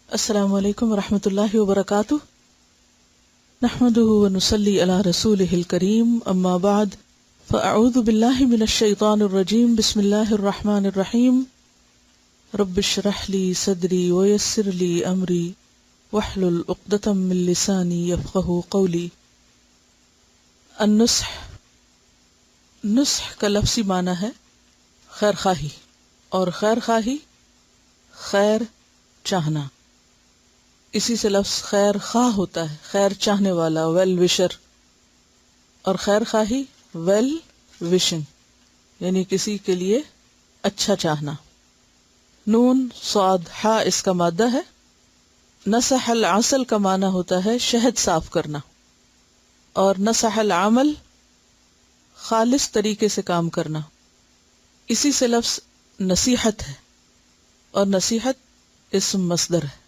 السلام علیکم ورحمۃ اللہ وبرکاتہ، نحمده ونصلی علی رسولہ الکریم، اما بعد فاعوذ باللہ من الشیطان الرجیم، بسم اللہ الرحمن الرحیم، رب اشرح لی صدری ویسر لی امری واحلل عقدۃ من لسانی یفقہوا قولی۔ النصح، نصح کا لفظی معنی ہے خیر خواہی، اور خیر خواہی خیر چاہنا، اسی سے لفظ خیر خواہ ہوتا ہے، خیر چاہنے والا، ویل وشر، اور خیر خواہی ویل وشنگ یعنی کسی کے لیے اچھا چاہنا۔ نون صاد ہا اس کا مادہ ہے۔ نصح العسل کا معنی ہوتا ہے شہد صاف کرنا، اور نصح العمل خالص طریقے سے کام کرنا، اسی سے لفظ نصیحت ہے، اور نصیحت اسم مصدر ہے۔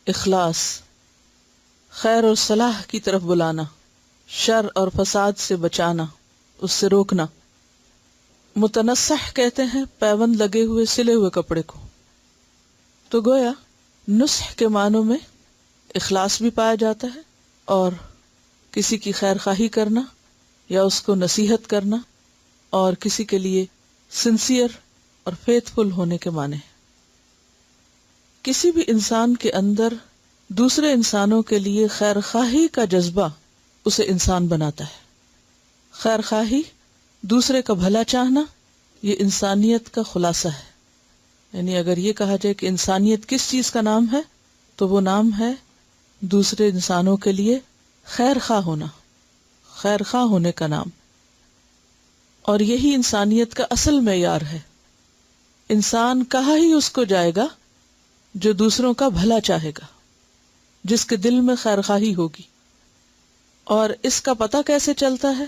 اخلاص، خیر اور صلاح کی طرف بلانا، شر اور فساد سے بچانا، اس سے روکنا۔ متنصح کہتے ہیں پیوند لگے ہوئے سلے ہوئے کپڑے کو۔ تو گویا نصح کے معنوں میں اخلاص بھی پایا جاتا ہے، اور کسی کی خیر خواہی کرنا یا اس کو نصیحت کرنا، اور کسی کے لیے سنسیئر اور فیتھ فل ہونے کے معنی ہیں۔ کسی بھی انسان کے اندر دوسرے انسانوں کے لیے خیر خواہی کا جذبہ اسے انسان بناتا ہے۔ خیر خواہی، دوسرے کا بھلا چاہنا، یہ انسانیت کا خلاصہ ہے۔ یعنی اگر یہ کہا جائے کہ انسانیت کس چیز کا نام ہے، تو وہ نام ہے دوسرے انسانوں کے لیے خیر خواہ ہونا، خیر خواہ ہونے کا نام۔ اور یہی انسانیت کا اصل معیار ہے۔ انسان کہا ہی اس کو جائے گا جو دوسروں کا بھلا چاہے گا، جس کے دل میں خیر خواہی ہوگی۔ اور اس کا پتہ کیسے چلتا ہے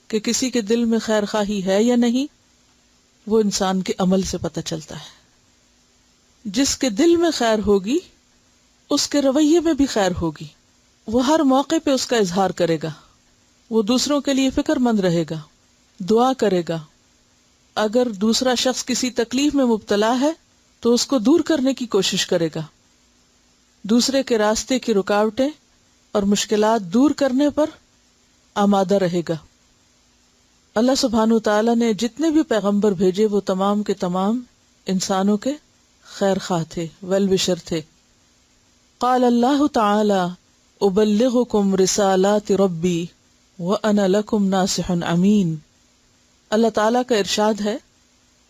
کہ کسی کے دل میں خیر خواہی ہے یا نہیں؟ وہ انسان کے عمل سے پتہ چلتا ہے۔ جس کے دل میں خیر ہوگی اس کے رویے میں بھی خیر ہوگی، وہ ہر موقع پہ اس کا اظہار کرے گا، وہ دوسروں کے لیے فکر مند رہے گا، دعا کرے گا۔ اگر دوسرا شخص کسی تکلیف میں مبتلا ہے تو اس کو دور کرنے کی کوشش کرے گا، دوسرے کے راستے کی رکاوٹیں اور مشکلات دور کرنے پر آمادہ رہے گا۔ اللہ سبحانہ وتعالی نے جتنے بھی پیغمبر بھیجے وہ تمام کے تمام انسانوں کے خیر خواہ تھے، ویل وشر تھے۔ قال اللہ تعالی ابلغکم رسالات ربی وانا لکم ناصح امین۔ اللہ تعالیٰ کا ارشاد ہے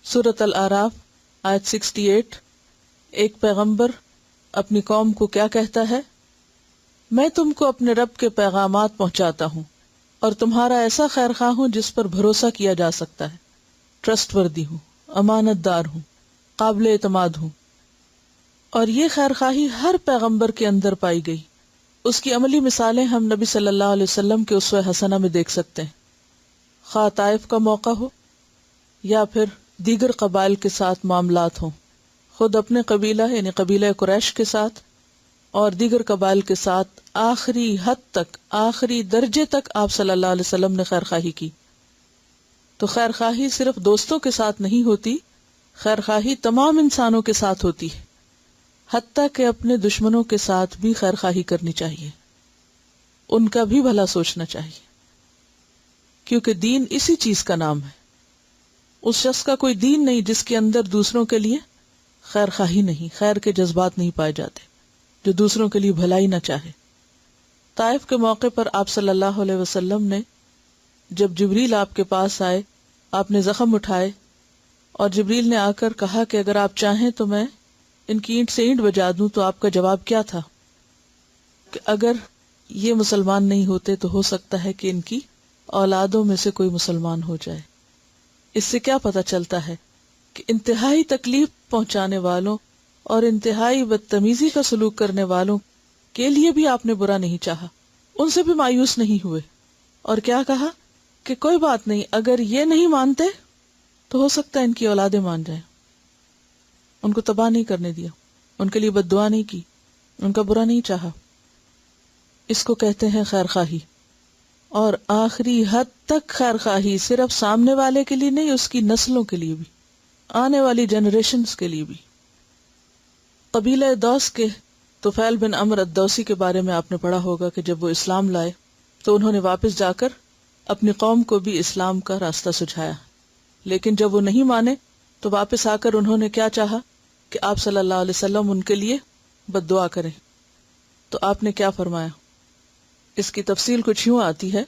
سورۃ الاعراف آیت 68، ایک پیغمبر اپنی قوم کو کیا کہتا ہے؟ میں تم کو اپنے رب کے پیغامات پہنچاتا ہوں، اور تمہارا ایسا خیر خواہ ہوں جس پر بھروسہ کیا جا سکتا ہے، ٹرسٹ وردی ہوں، امانت دار ہوں، قابل اعتماد ہوں۔ اور یہ خیر خواہی ہر پیغمبر کے اندر پائی گئی۔ اس کی عملی مثالیں ہم نبی صلی اللہ علیہ وسلم کے اسوہ حسنہ میں دیکھ سکتے ہیں، خواہ طائف کا موقع ہو یا پھر دیگر قبائل کے ساتھ معاملات ہوں، خود اپنے قبیلہ یعنی قبیلہ قریش کے ساتھ اور دیگر قبائل کے ساتھ، آخری حد تک، آخری درجے تک آپ صلی اللہ علیہ وسلم نے خیر خواہی کی۔ تو خیر خواہی صرف دوستوں کے ساتھ نہیں ہوتی، خیر خواہی تمام انسانوں کے ساتھ ہوتی ہے، حتیٰ کہ اپنے دشمنوں کے ساتھ بھی خیر خواہی کرنی چاہیے، ان کا بھی بھلا سوچنا چاہیے، کیونکہ دین اسی چیز کا نام ہے۔ اس شخص کا کوئی دین نہیں جس کے اندر دوسروں کے لیے خیر خواہی نہیں، خیر کے جذبات نہیں پائے جاتے، جو دوسروں کے لیے بھلائی نہ چاہے۔ طائف کے موقع پر آپ صلی اللہ علیہ وسلم نے جب جبریل آپ کے پاس آئے، آپ نے زخم اٹھائے، اور جبریل نے آ کر کہا کہ اگر آپ چاہیں تو میں ان کی اینٹ سے اینٹ بجا دوں، تو آپ کا جواب کیا تھا؟ کہ اگر یہ مسلمان نہیں ہوتے تو ہو سکتا ہے کہ ان کی اولادوں میں سے کوئی مسلمان ہو جائے۔ اس سے کیا پتہ چلتا ہے کہ انتہائی تکلیف پہنچانے والوں اور انتہائی بدتمیزی کا سلوک کرنے والوں کے لیے بھی آپ نے برا نہیں چاہا، ان سے بھی مایوس نہیں ہوئے، اور کیا کہا کہ کوئی بات نہیں، اگر یہ نہیں مانتے تو ہو سکتا ہے ان کی اولادیں مان جائیں۔ ان کو تباہ نہیں کرنے دیا، ان کے لیے بد دعا نہیں کی، ان کا برا نہیں چاہا۔ اس کو کہتے ہیں خیر خواہی، اور آخری حد تک خیر خواہی، صرف سامنے والے کے لیے نہیں، اس کی نسلوں کے لیے بھی، آنے والی جنریشنز کے لیے بھی۔ قبیلہ دوس کے طفیل بن عمرو الدوسی کے بارے میں آپ نے پڑھا ہوگا کہ جب وہ اسلام لائے تو انہوں نے واپس جا کر اپنی قوم کو بھی اسلام کا راستہ سجھایا، لیکن جب وہ نہیں مانے تو واپس آ کر انہوں نے کیا چاہا کہ آپ صلی اللہ علیہ وسلم ان کے لیے بد دعا کریں. تو آپ نے کیا فرمایا؟ اس کی تفصیل کچھ یوں آتی ہے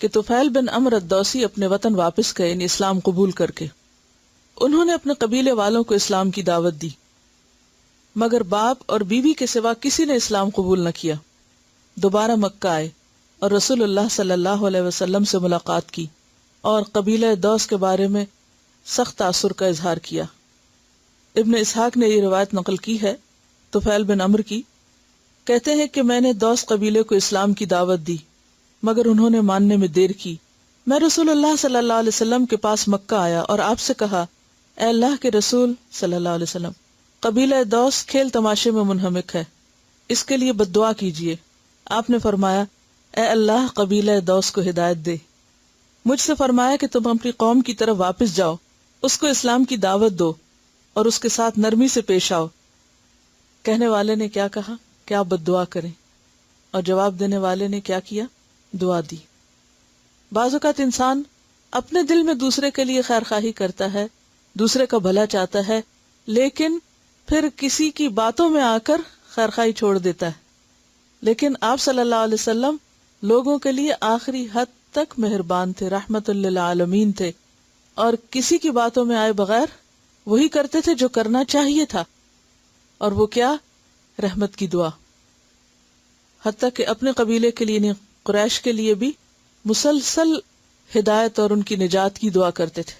کہ طفیل بن عمرو الدوسی اپنے وطن واپس گئے، یعنی اسلام قبول کر کے. انہوں نے اپنے قبیلے والوں کو اسلام کی دعوت دی، مگر باپ اور بیوی کے سوا کسی نے اسلام قبول نہ کیا. دوبارہ مکہ آئے اور رسول اللہ صلی اللہ علیہ وسلم سے ملاقات کی اور قبیلہ دوس کے بارے میں سخت تاثر کا اظہار کیا. ابن اسحاق نے یہ روایت نقل کی ہے طفیل بن عمرو کی، کہتے ہیں کہ میں نے دوس قبیلے کو اسلام کی دعوت دی مگر انہوں نے ماننے میں دیر کی. میں رسول اللہ صلی اللہ علیہ وسلم کے پاس مکہ آیا اور آپ سے کہا، اے اللہ کے رسول صلی اللہ علیہ وسلم، قبیلہ دوس کھیل تماشے میں منہمک ہے، اس کے لیے بد دعا کیجیے. آپ نے فرمایا، اے اللہ قبیلہ دوس کو ہدایت دے. مجھ سے فرمایا کہ تم اپنی قوم کی طرف واپس جاؤ، اس کو اسلام کی دعوت دو اور اس کے ساتھ نرمی سے پیش آؤ. کہنے والے نے کیا کہا کہ آپ بد دعا کریں، اور جواب دینے والے نے کیا کیا؟ دعا دی. بعض اوقات انسان اپنے دل میں دوسرے کے لیے خیر خواہی کرتا ہے، دوسرے کا بھلا چاہتا ہے، لیکن پھر کسی کی باتوں میں آ کر خیر خواہی چھوڑ دیتا ہے. لیکن آپ صلی اللہ علیہ وسلم لوگوں کے لیے آخری حد تک مہربان تھے، رحمت للعالمین تھے، اور کسی کی باتوں میں آئے بغیر وہی کرتے تھے جو کرنا چاہیے تھا. اور وہ کیا؟ رحمت کی دعا. حتیٰ کہ اپنے قبیلے کے لیے، قریش کے لیے بھی مسلسل ہدایت اور ان کی نجات کی دعا کرتے تھے.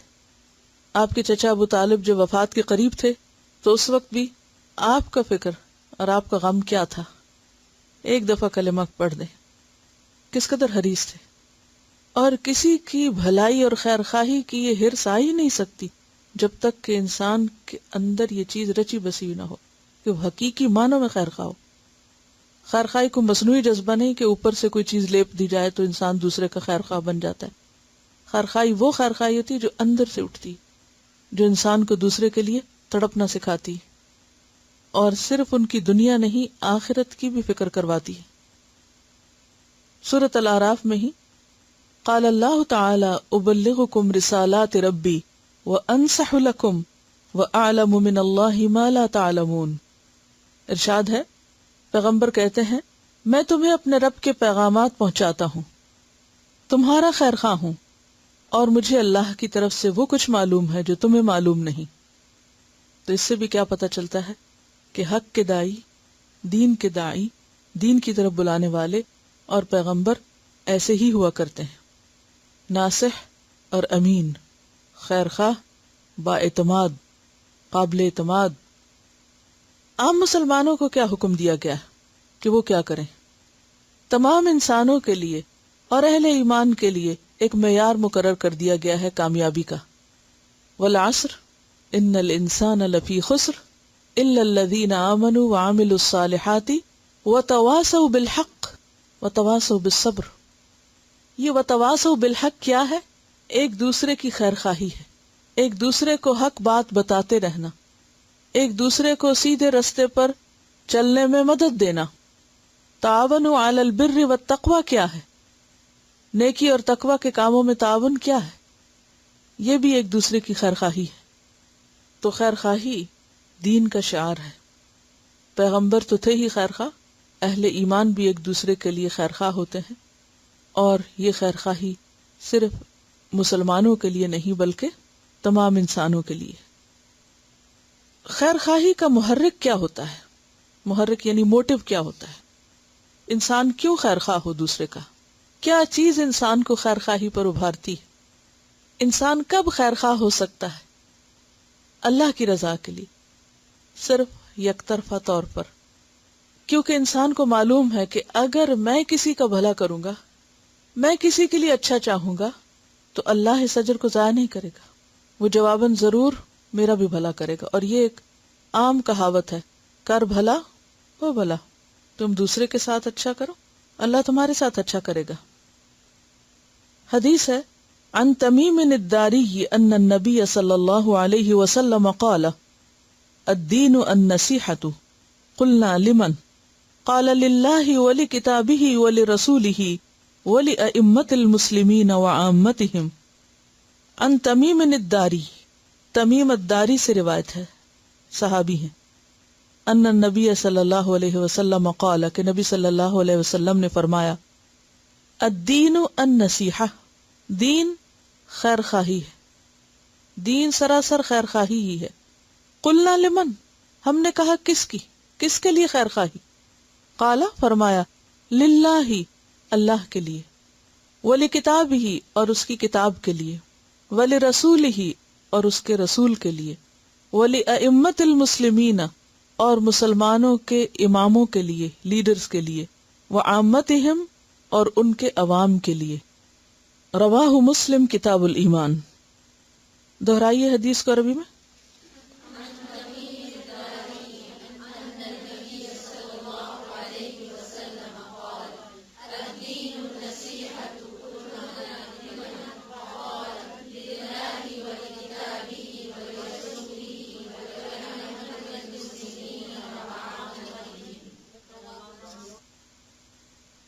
آپ کے چچا ابو طالب جو وفات کے قریب تھے تو اس وقت بھی آپ کا فکر اور آپ کا غم کیا تھا؟ ایک دفعہ کلمہ پڑھ دیں. کس قدر حریص تھے. اور کسی کی بھلائی اور خیر خواہی کی یہ ہرس آ ہی نہیں سکتی جب تک کہ انسان کے اندر یہ چیز رچی بسی نہ ہو کہ وہ حقیقی معنوں میں خیر خواہ ہو. خیر خواہی کو مصنوعی جذبہ نہیں کہ اوپر سے کوئی چیز لیپ دی جائے تو انسان دوسرے کا خیر خواہ بن جاتا ہے. خیر خواہی وہ خیر خواہی ہوتی ہے جو اندر سے اٹھتی، جو انسان کو دوسرے کے لیے تڑپنا سکھاتی اور صرف ان کی دنیا نہیں آخرت کی بھی فکر کرواتی ہے. سورۃ الاعراف میں ہی قال اللہ تعالی ابلغکم رسالات ربی وانصح لکم واعلم من اللہ ما لا تعلمون. ارشاد ہے، پیغمبر کہتے ہیں، میں تمہیں اپنے رب کے پیغامات پہنچاتا ہوں، تمہارا خیر خواہ ہوں، اور مجھے اللہ کی طرف سے وہ کچھ معلوم ہے جو تمہیں معلوم نہیں. تو اس سے بھی کیا پتہ چلتا ہے کہ حق کے دائی، دین کی طرف بلانے والے اور پیغمبر ایسے ہی ہوا کرتے ہیں، ناصح اور امین، خیر خواہ، با اعتماد، قابل اعتماد. عام مسلمانوں کو کیا حکم دیا گیا کہ وہ کیا کریں؟ تمام انسانوں کے لیے اور اہل ایمان کے لیے ایک معیار مقرر کر دیا گیا ہے کامیابی کا. والعصر ان الانسان لفی خسر الا الذین آمنوا وعملوا الصالحات وتواصوا بالحق وتواصوا بالصبر. یہ وتواصوا بالحق کیا ہے؟ ایک دوسرے کی خیر خواہی ہے، ایک دوسرے کو حق بات بتاتے رہنا، ایک دوسرے کو سیدھے رستے پر چلنے میں مدد دینا. تعاونوا علی البر والتقوی کیا ہے؟ نیکی اور تقوی کے کاموں میں تعاون کیا ہے؟ یہ بھی ایک دوسرے کی خیر خواہی ہے. تو خیر خواہی دین کا شعار ہے. پیغمبر تو تھے ہی خیر خواہ، اہل ایمان بھی ایک دوسرے کے لیے خیر خواہ ہوتے ہیں، اور یہ خیر خواہی صرف مسلمانوں کے لیے نہیں بلکہ تمام انسانوں کے لیے. خیر خواہی کا محرک کیا ہوتا ہے؟ محرک یعنی موٹو کیا ہوتا ہے؟ انسان کیوں خیر خواہ ہو دوسرے کا؟ کیا چیز انسان کو خیر خواہی پر ابھارتی ہے؟ انسان کب خیر خواہ ہو سکتا ہے؟ اللہ کی رضا کے لیے، صرف یک طرفہ طور پر. کیونکہ انسان کو معلوم ہے کہ اگر میں کسی کا بھلا کروں گا، میں کسی کے لیے اچھا چاہوں گا، تو اللہ اس اجر کو ضائع نہیں کرے گا، وہ جواباً ضرور میرا بھی بھلا کرے گا. اور یہ ایک عام کہاوت ہے، کر بھلا ہو بھلا. تم دوسرے کے ساتھ اچھا کرو، اللہ تمہارے ساتھ اچھا کرے گا. حدیث ہے عن تمیم الداری ان النبی صلی اللہ علیہ وسلم قال الدین النصیحۃ قلنا لمن قال للہ ولکتابہ ولرسولہ ولأئمة المسلمین وعامتہم. عن تمیم الداری، تمیم الداری سے روایت ہے، صحابی ہیں، ان النبی صلی اللہ علیہ وسلم قال، کہ نبی صلی اللہ علیہ وسلم نے فرمایا، الدین النصیحہ، دین خیر خواہی ہے، دین سراسر خیر خواہی ہی ہے. قلنا لمن، ہم نے کہا کس کی، کس کے لیے خیر خواہی؟ قال، فرمایا، للہ، اللہ کے لیے، ولکتابہ، اور اس کی کتاب کے لیے، ولرسولہ، اور اس کے رسول کے لیے، ولأئمة المسلمین، اور مسلمانوں کے اماموں کے لیے، لیڈرز کے لیے، وعامتہم، اور ان کے عوام کے لیے. رواہ مسلم کتاب الایمان. دہرائیے حدیث کو عربی میں.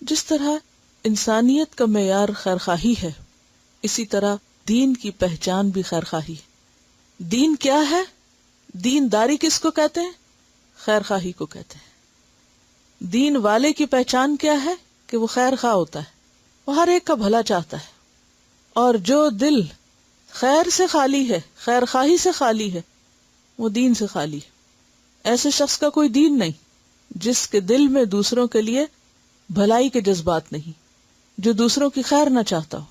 جس طرح انسانیت کا معیار خیرخواہی ہے، اسی طرح دین کی پہچان بھی خیرخواہی ہے. دین کیا ہے؟ دین داری کس کو کہتے ہیں؟ خیرخواہی کو کہتے ہیں. دین والے کی پہچان کیا ہے؟ کہ وہ خیر خواہ ہوتا ہے، وہ ہر ایک کا بھلا چاہتا ہے. اور جو دل خیر سے خالی ہے، خیر خواہی سے خالی ہے، وہ دین سے خالی ہے. ایسے شخص کا کوئی دین نہیں جس کے دل میں دوسروں کے لیے بھلائی کے جذبات نہیں، جو دوسروں کی خیر نہ چاہتا ہو.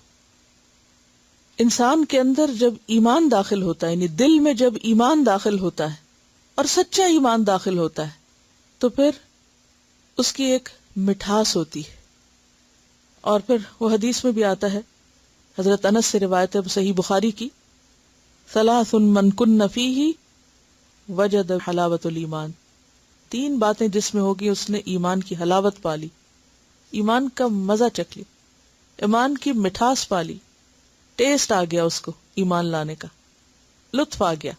انسان کے اندر جب ایمان داخل ہوتا ہے، یعنی دل میں جب ایمان داخل ہوتا ہے اور سچا ایمان داخل ہوتا ہے، تو پھر اس کی ایک مٹھاس ہوتی ہے. اور پھر وہ حدیث میں بھی آتا ہے، حضرت انس سے روایت ہے صحیح بخاری کی، ثلاث من کن فیہ وجد حلاوت الایمان. 3 باتیں جس میں ہوگی اس نے ایمان کی حلاوت پالی، ایمان کا مزہ چکھ لی، ایمان کی مٹھاس پالی، ٹیسٹ آ گیا اس کو ایمان لانے کا، لطف آ گیا.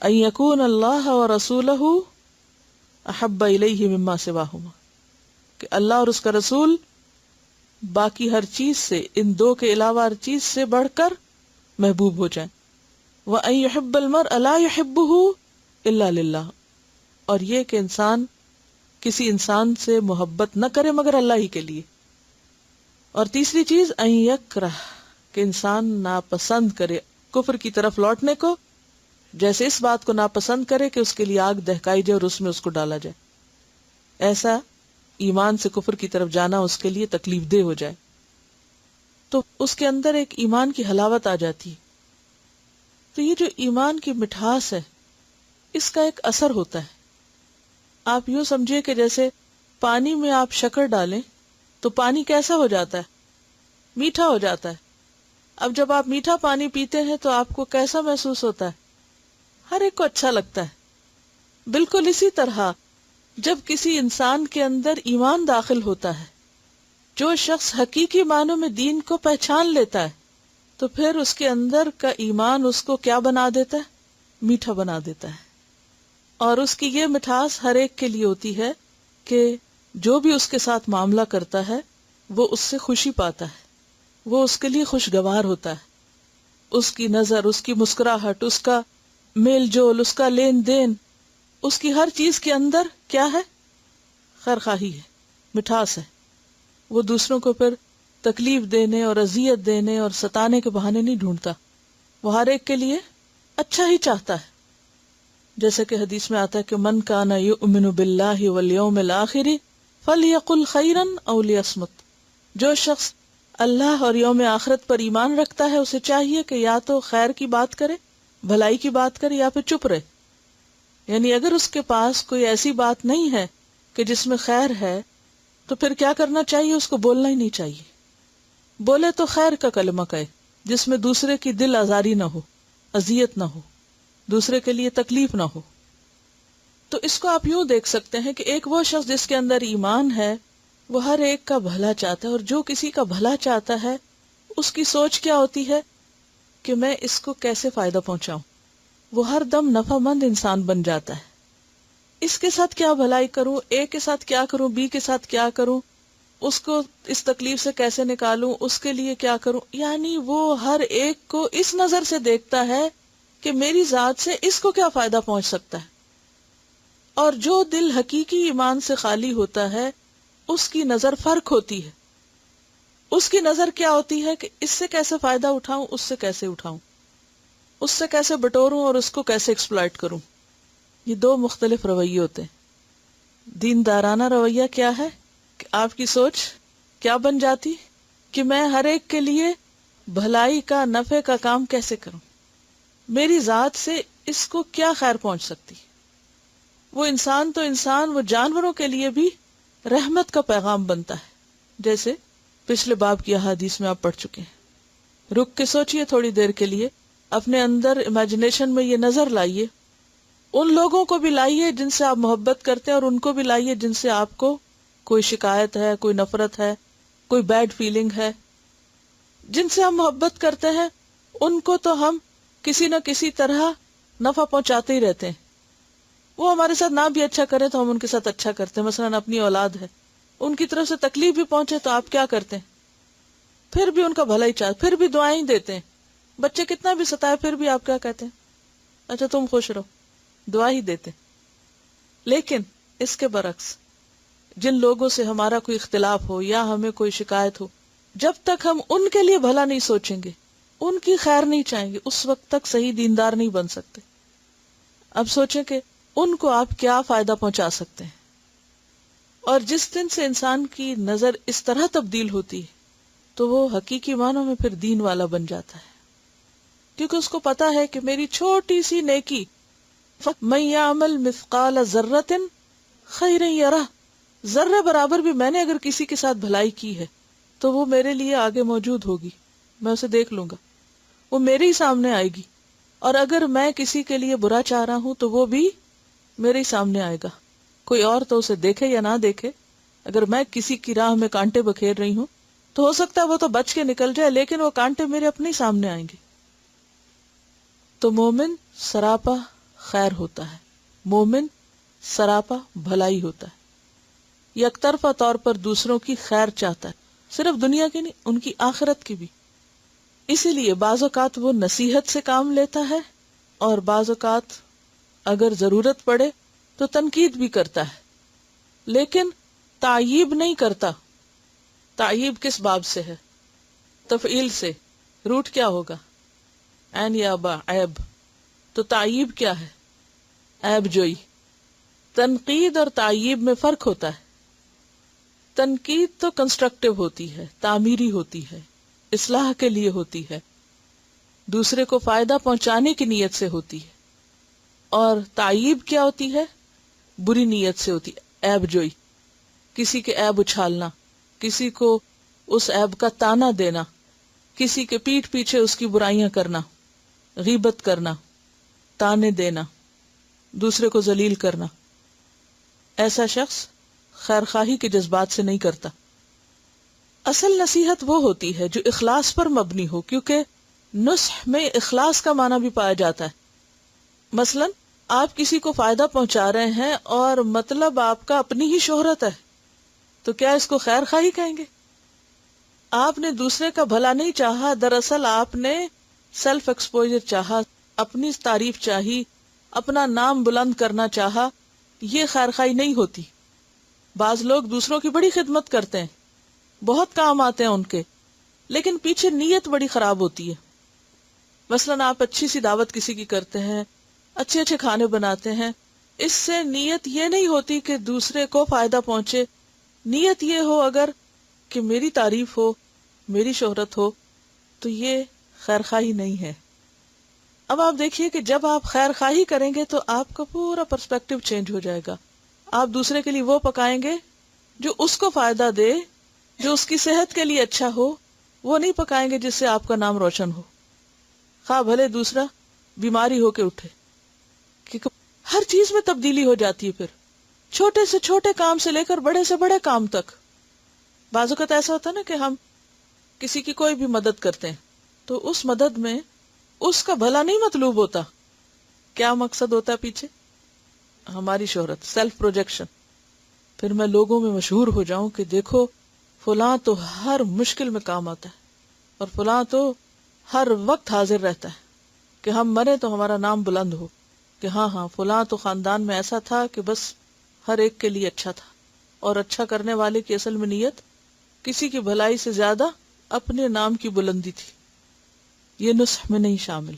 ان یکون اللہ ورسولہ احب الیہ مما سواہما، کہ اللہ اور اس کا رسول باقی ہر چیز سے، ان 2 کے علاوہ ہر چیز سے بڑھ کر محبوب ہو جائیں. وان یحب المرء لا یحبہ الا للہ، اور یہ کہ انسان کسی انسان سے محبت نہ کرے مگر اللہ ہی کے لیے. اور تیسری چیز ان یکرہ، کہ انسان ناپسند کرے کفر کی طرف لوٹنے کو، جیسے اس بات کو ناپسند کرے کہ اس کے لیے آگ دہکائی جائے اور اس میں اس کو ڈالا جائے. ایسا ایمان سے کفر کی طرف جانا اس کے لیے تکلیف دہ ہو جائے، تو اس کے اندر ایک ایمان کی حلاوت آ جاتی ہے. تو یہ جو ایمان کی مٹھاس ہے، اس کا ایک اثر ہوتا ہے. آپ یوں سمجھیے کہ جیسے پانی میں آپ شکر ڈالیں تو پانی کیسا ہو جاتا ہے؟ میٹھا ہو جاتا ہے. اب جب آپ میٹھا پانی پیتے ہیں تو آپ کو کیسا محسوس ہوتا ہے؟ ہر ایک کو اچھا لگتا ہے. بالکل اسی طرح جب کسی انسان کے اندر ایمان داخل ہوتا ہے، جو شخص حقیقی معنوں میں دین کو پہچان لیتا ہے، تو پھر اس کے اندر کا ایمان اس کو کیا بنا دیتا ہے؟ میٹھا بنا دیتا ہے. اور اس کی یہ مٹھاس ہر ایک کے لیے ہوتی ہے کہ جو بھی اس کے ساتھ معاملہ کرتا ہے وہ اس سے خوشی پاتا ہے، وہ اس کے لیے خوشگوار ہوتا ہے. اس کی نظر، اس کی مسکراہٹ، اس کا میل جول، اس کا لین دین، اس کی ہر چیز کے اندر کیا ہے؟ خیرخواہی ہے، مٹھاس ہے. وہ دوسروں کو پھر تکلیف دینے اور اذیت دینے اور ستانے کے بہانے نہیں ڈھونڈتا، وہ ہر ایک کے لیے اچھا ہی چاہتا ہے. جیسے کہ حدیث میں آتا ہے کہ من کان یؤمن باللہ والیوم الآخر فلیقل خیرا او لیصمت. جو شخص اللہ اور یوم آخرت پر ایمان رکھتا ہے اسے چاہیے کہ یا تو خیر کی بات کرے، بھلائی کی بات کرے، یا پھر چپ رہے. یعنی اگر اس کے پاس کوئی ایسی بات نہیں ہے کہ جس میں خیر ہے تو پھر کیا کرنا چاہیے؟ اس کو بولنا ہی نہیں چاہیے. بولے تو خیر کا کلمہ کہے جس میں دوسرے کی دل آزاری نہ ہو، اذیت نہ ہو، دوسرے کے لیے تکلیف نہ ہو. تو اس کو آپ یوں دیکھ سکتے ہیں کہ ایک وہ شخص جس کے اندر ایمان ہے وہ ہر ایک کا بھلا چاہتا ہے، اور جو کسی کا بھلا چاہتا ہے اس کی سوچ کیا ہوتی ہے کہ میں اس کو کیسے فائدہ پہنچاؤں. وہ ہر دم نفع مند انسان بن جاتا ہے. اس کے ساتھ کیا بھلائی کروں، اے کے ساتھ کیا کروں، بی کے ساتھ کیا کروں، اس کو اس تکلیف سے کیسے نکالوں، اس کے لیے کیا کروں. یعنی وہ ہر ایک کو اس نظر سے دیکھتا ہے کہ میری ذات سے اس کو کیا فائدہ پہنچ سکتا ہے. اور جو دل حقیقی ایمان سے خالی ہوتا ہے اس کی نظر فرق ہوتی ہے. اس کی نظر کیا ہوتی ہے کہ اس سے کیسے فائدہ اٹھاؤں، اس سے کیسے اٹھاؤں، اس سے کیسے بٹوروں اور اس کو کیسے ایکسپلائٹ کروں. یہ دو مختلف رویے ہوتے ہیں. دیندارانہ رویہ کیا ہے کہ آپ کی سوچ کیا بن جاتی کہ میں ہر ایک کے لیے بھلائی کا، نفع کا کام کیسے کروں، میری ذات سے اس کو کیا خیر پہنچ سکتی. وہ انسان تو انسان، وہ جانوروں کے لیے بھی رحمت کا پیغام بنتا ہے. جیسے پچھلے باب کی احادیث میں آپ پڑھ چکے ہیں. رک کے سوچئے تھوڑی دیر کے لیے، اپنے اندر امیجنیشن میں یہ نظر لائیے، ان لوگوں کو بھی لائیے جن سے آپ محبت کرتے ہیں، اور ان کو بھی لائیے جن سے آپ کو کوئی شکایت ہے، کوئی نفرت ہے، کوئی بیڈ فیلنگ ہے. جن سے ہم محبت کرتے ہیں ان کو تو ہم کسی نہ کسی طرح نفع پہنچاتے ہی رہتے ہیں. وہ ہمارے ساتھ نہ بھی اچھا کرے تو ہم ان کے ساتھ اچھا کرتے ہیں. مثلا اپنی اولاد ہے، ان کی طرف سے تکلیف بھی پہنچے تو آپ کیا کرتے ہیں؟ پھر بھی ان کا بھلا ہی چاہتے، پھر بھی دعائیں ہی دیتے ہیں. بچے کتنا بھی ستائے پھر بھی آپ کیا کہتے ہیں؟ اچھا تم خوش رہو، دعا ہی دیتے. لیکن اس کے برعکس جن لوگوں سے ہمارا کوئی اختلاف ہو یا ہمیں کوئی شکایت ہو، جب تک ہم ان کے لیے بھلا نہیں سوچیں گے، ان کی خیر نہیں چاہیں گے، اس وقت تک صحیح دیندار نہیں بن سکتے. اب سوچیں کہ ان کو آپ کیا فائدہ پہنچا سکتے ہیں. اور جس دن سے انسان کی نظر اس طرح تبدیل ہوتی ہے تو وہ حقیقی معنوں میں پھر دین والا بن جاتا ہے. کیونکہ اس کو پتا ہے کہ میری چھوٹی سی نیکی، مَن یعمل مثقال ذرۃ خیرا یرہ، ذرے برابر بھی میں نے اگر کسی کے ساتھ بھلائی کی ہے تو وہ میرے لیے آگے موجود ہوگی، میں اسے دیکھ لوں گا، وہ میرے ہی سامنے آئے گی. اور اگر میں کسی کے لیے برا چاہ رہا ہوں تو وہ بھی میرے ہی سامنے آئے گا. کوئی اور تو اسے دیکھے یا نہ دیکھے، اگر میں کسی کی راہ میں کانٹے بکھیر رہی ہوں تو ہو سکتا ہے وہ تو بچ کے نکل جائے، لیکن وہ کانٹے میرے اپنے ہی سامنے آئیں گے. تو مومن سراپا خیر ہوتا ہے، مومن سراپا بھلائی ہوتا ہے، یک طرفہ طور پر دوسروں کی خیر چاہتا ہے، صرف دنیا کی نہیں، ان کی آخرت کی بھی. اسی لیے بعض اوقات وہ نصیحت سے کام لیتا ہے اور بعض اوقات اگر ضرورت پڑے تو تنقید بھی کرتا ہے، لیکن تعییب نہیں کرتا. تعییب کس باب سے ہے؟ تفعیل سے. روٹ کیا ہوگا؟ عین یا با، عیب. تو تعییب کیا ہے؟ عیب جوئی. تنقید اور تعییب میں فرق ہوتا ہے. تنقید تو کنسٹرکٹیو ہوتی ہے، تعمیری ہوتی ہے، اصلاح کے لیے ہوتی ہے، دوسرے کو فائدہ پہنچانے کی نیت سے ہوتی ہے. اور تعییب کیا ہوتی ہے؟ بری نیت سے ہوتی ہے، عیب جوئی، کسی کے عیب اچھالنا، کسی کو اس عیب کا تانا دینا، کسی کے پیٹھ پیچھے اس کی برائیاں کرنا، غیبت کرنا، تانے دینا، دوسرے کو ذلیل کرنا. ایسا شخص خیر خواہی کے جذبات سے نہیں کرتا. اصل نصیحت وہ ہوتی ہے جو اخلاص پر مبنی ہو، کیونکہ نصح میں اخلاص کا معنی بھی پایا جاتا ہے. مثلا آپ کسی کو فائدہ پہنچا رہے ہیں اور مطلب آپ کا اپنی ہی شہرت ہے، تو کیا اس کو خیر خواہی کہیں گے؟ آپ نے دوسرے کا بھلا نہیں چاہا، دراصل آپ نے سیلف ایکسپوجر چاہا، اپنی تعریف چاہی، اپنا نام بلند کرنا چاہا. یہ خیر خواہی نہیں ہوتی. بعض لوگ دوسروں کی بڑی خدمت کرتے ہیں، بہت کام آتے ہیں ان کے، لیکن پیچھے نیت بڑی خراب ہوتی ہے. مثلا آپ اچھی سی دعوت کسی کی کرتے ہیں، اچھے اچھے کھانے بناتے ہیں، اس سے نیت یہ نہیں ہوتی کہ دوسرے کو فائدہ پہنچے. نیت یہ ہو اگر کہ میری تعریف ہو، میری شہرت ہو، تو یہ خیر خواہی نہیں ہے. اب آپ دیکھیے کہ جب آپ خیر خواہی کریں گے تو آپ کا پورا پرسپیکٹیو چینج ہو جائے گا. آپ دوسرے کے لیے وہ پکائیں گے جو اس کو فائدہ دے، جو اس کی صحت کے لیے اچھا ہو، وہ نہیں پکائیں گے جس سے آپ کا نام روشن ہو، خواہ بھلے دوسرا بیماری ہو کے اٹھے. کیونکہ ہر چیز میں تبدیلی ہو جاتی ہے، پھر چھوٹے سے چھوٹے کام سے لے کر بڑے سے بڑے کام تک. بعض اوقات ایسا ہوتا ہے نا کہ ہم کسی کی کوئی بھی مدد کرتے ہیں تو اس مدد میں اس کا بھلا نہیں مطلوب ہوتا، کیا مقصد ہوتا ہے پیچھے؟ ہماری شہرت، سیلف پروجیکشن. پھر میں لوگوں میں مشہور ہو جاؤں کہ دیکھو فلاں تو ہر مشکل میں کام آتا ہے اور فلاں تو ہر وقت حاضر رہتا ہے، کہ ہم مرے تو ہمارا نام بلند ہو کہ ہاں فلاں تو خاندان میں ایسا تھا کہ بس ہر ایک کے لیے اچھا تھا. اور اچھا کرنے والے کی اصل میں نیت کسی کی بھلائی سے زیادہ اپنے نام کی بلندی تھی. یہ نصح میں نہیں شامل،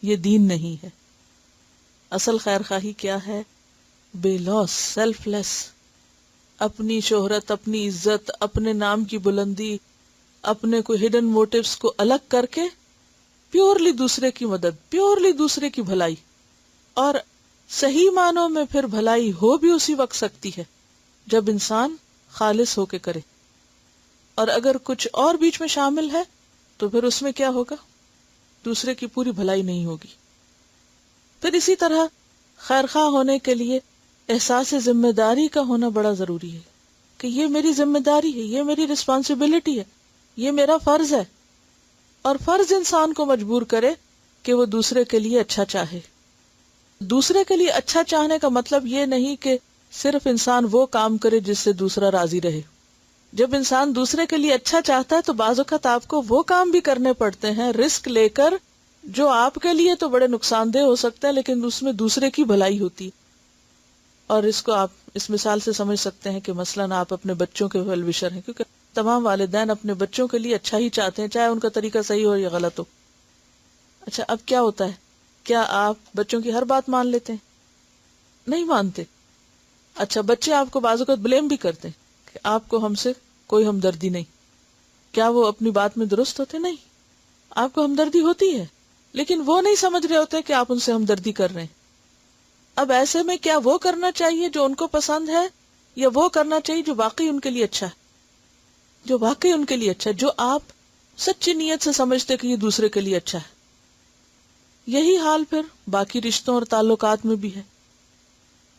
یہ دین نہیں ہے. اصل خیر خواہی کیا ہے؟ بے لوس، سیلف لیس، اپنی شہرت، اپنی عزت، اپنے نام کی بلندی، اپنے کوئی ہڈن موٹیوز کو الگ کر کے پیورلی دوسرے کی مدد، پیورلی دوسرے کی بھلائی. اور صحیح معنوں میں پھر بھلائی ہو بھی اسی وقت سکتی ہے جب انسان خالص ہو کے کرے. اور اگر کچھ اور بیچ میں شامل ہے تو پھر اس میں کیا ہوگا؟ دوسرے کی پوری بھلائی نہیں ہوگی. پھر اسی طرح خیر خواہ ہونے کے لیے احساس ذمہ داری کا ہونا بڑا ضروری ہے کہ یہ میری ذمہ داری ہے، یہ میری رسپانسبلٹی ہے، یہ میرا فرض ہے. اور فرض انسان کو مجبور کرے کہ وہ دوسرے کے لیے اچھا چاہے. دوسرے کے لیے اچھا چاہنے کا مطلب یہ نہیں کہ صرف انسان وہ کام کرے جس سے دوسرا راضی رہے. جب انسان دوسرے کے لیے اچھا چاہتا ہے تو بعض اوقات آپ کو وہ کام بھی کرنے پڑتے ہیں رسک لے کر جو آپ کے لیے تو بڑے نقصان دہ ہو سکتا ہے لیکن اس میں دوسرے کی بھلائی ہوتی. اور اس کو آپ اس مثال سے سمجھ سکتے ہیں کہ مثلاً آپ اپنے بچوں کے ویل وشر ہیں، کیونکہ تمام والدین اپنے بچوں کے لیے اچھا ہی چاہتے ہیں، چاہے ان کا طریقہ صحیح ہو یا غلط ہو. اچھا اب کیا ہوتا ہے؟ کیا آپ بچوں کی ہر بات مان لیتے ہیں؟ نہیں مانتے. اچھا بچے آپ کو بعض اوقات بلیم بھی کرتے ہیں کہ آپ کو ہم سے کوئی ہمدردی نہیں. کیا وہ اپنی بات میں درست ہوتے؟ نہیں، آپ کو ہمدردی ہوتی ہے لیکن وہ نہیں سمجھ رہے ہوتے کہ آپ ان سے ہمدردی کر رہے ہیں. اب ایسے میں کیا وہ کرنا چاہیے جو ان کو پسند ہے یا وہ کرنا چاہیے جو واقعی ان کے لیے اچھا ہے؟ جو واقعی ان کے لیے اچھا ہے، جو آپ سچی نیت سے سمجھتے کہ یہ دوسرے کے لیے اچھا ہے. یہی حال پھر باقی رشتوں اور تعلقات میں بھی ہے.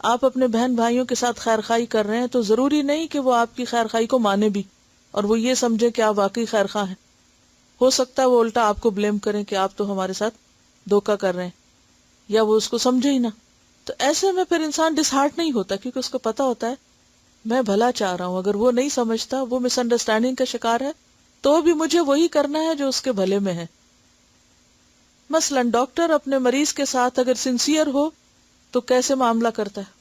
آپ اپنے بہن بھائیوں کے ساتھ خیر خواہی کر رہے ہیں تو ضروری نہیں کہ وہ آپ کی خیر خواہی کو مانے بھی اور وہ یہ سمجھے کہ آپ واقعی خیر خواہ ہیں. ہو سکتا ہے وہ الٹا آپ کو بلیم کریں کہ آپ تو ہمارے ساتھ دھوکہ کر رہے ہیں یا وہ اس کو سمجھے ہی نہ. تو ایسے میں پھر انسان ڈس ہارٹ نہیں ہوتا کیونکہ اس کو پتا ہوتا ہے میں بھلا چاہ رہا ہوں. اگر وہ نہیں سمجھتا، وہ مس انڈرسٹینڈنگ کا شکار ہے تو بھی مجھے وہی کرنا ہے جو اس کے بھلے میں ہے. مثلا ڈاکٹر اپنے مریض کے ساتھ اگر سنسیئر ہو تو کیسے معاملہ کرتا ہے؟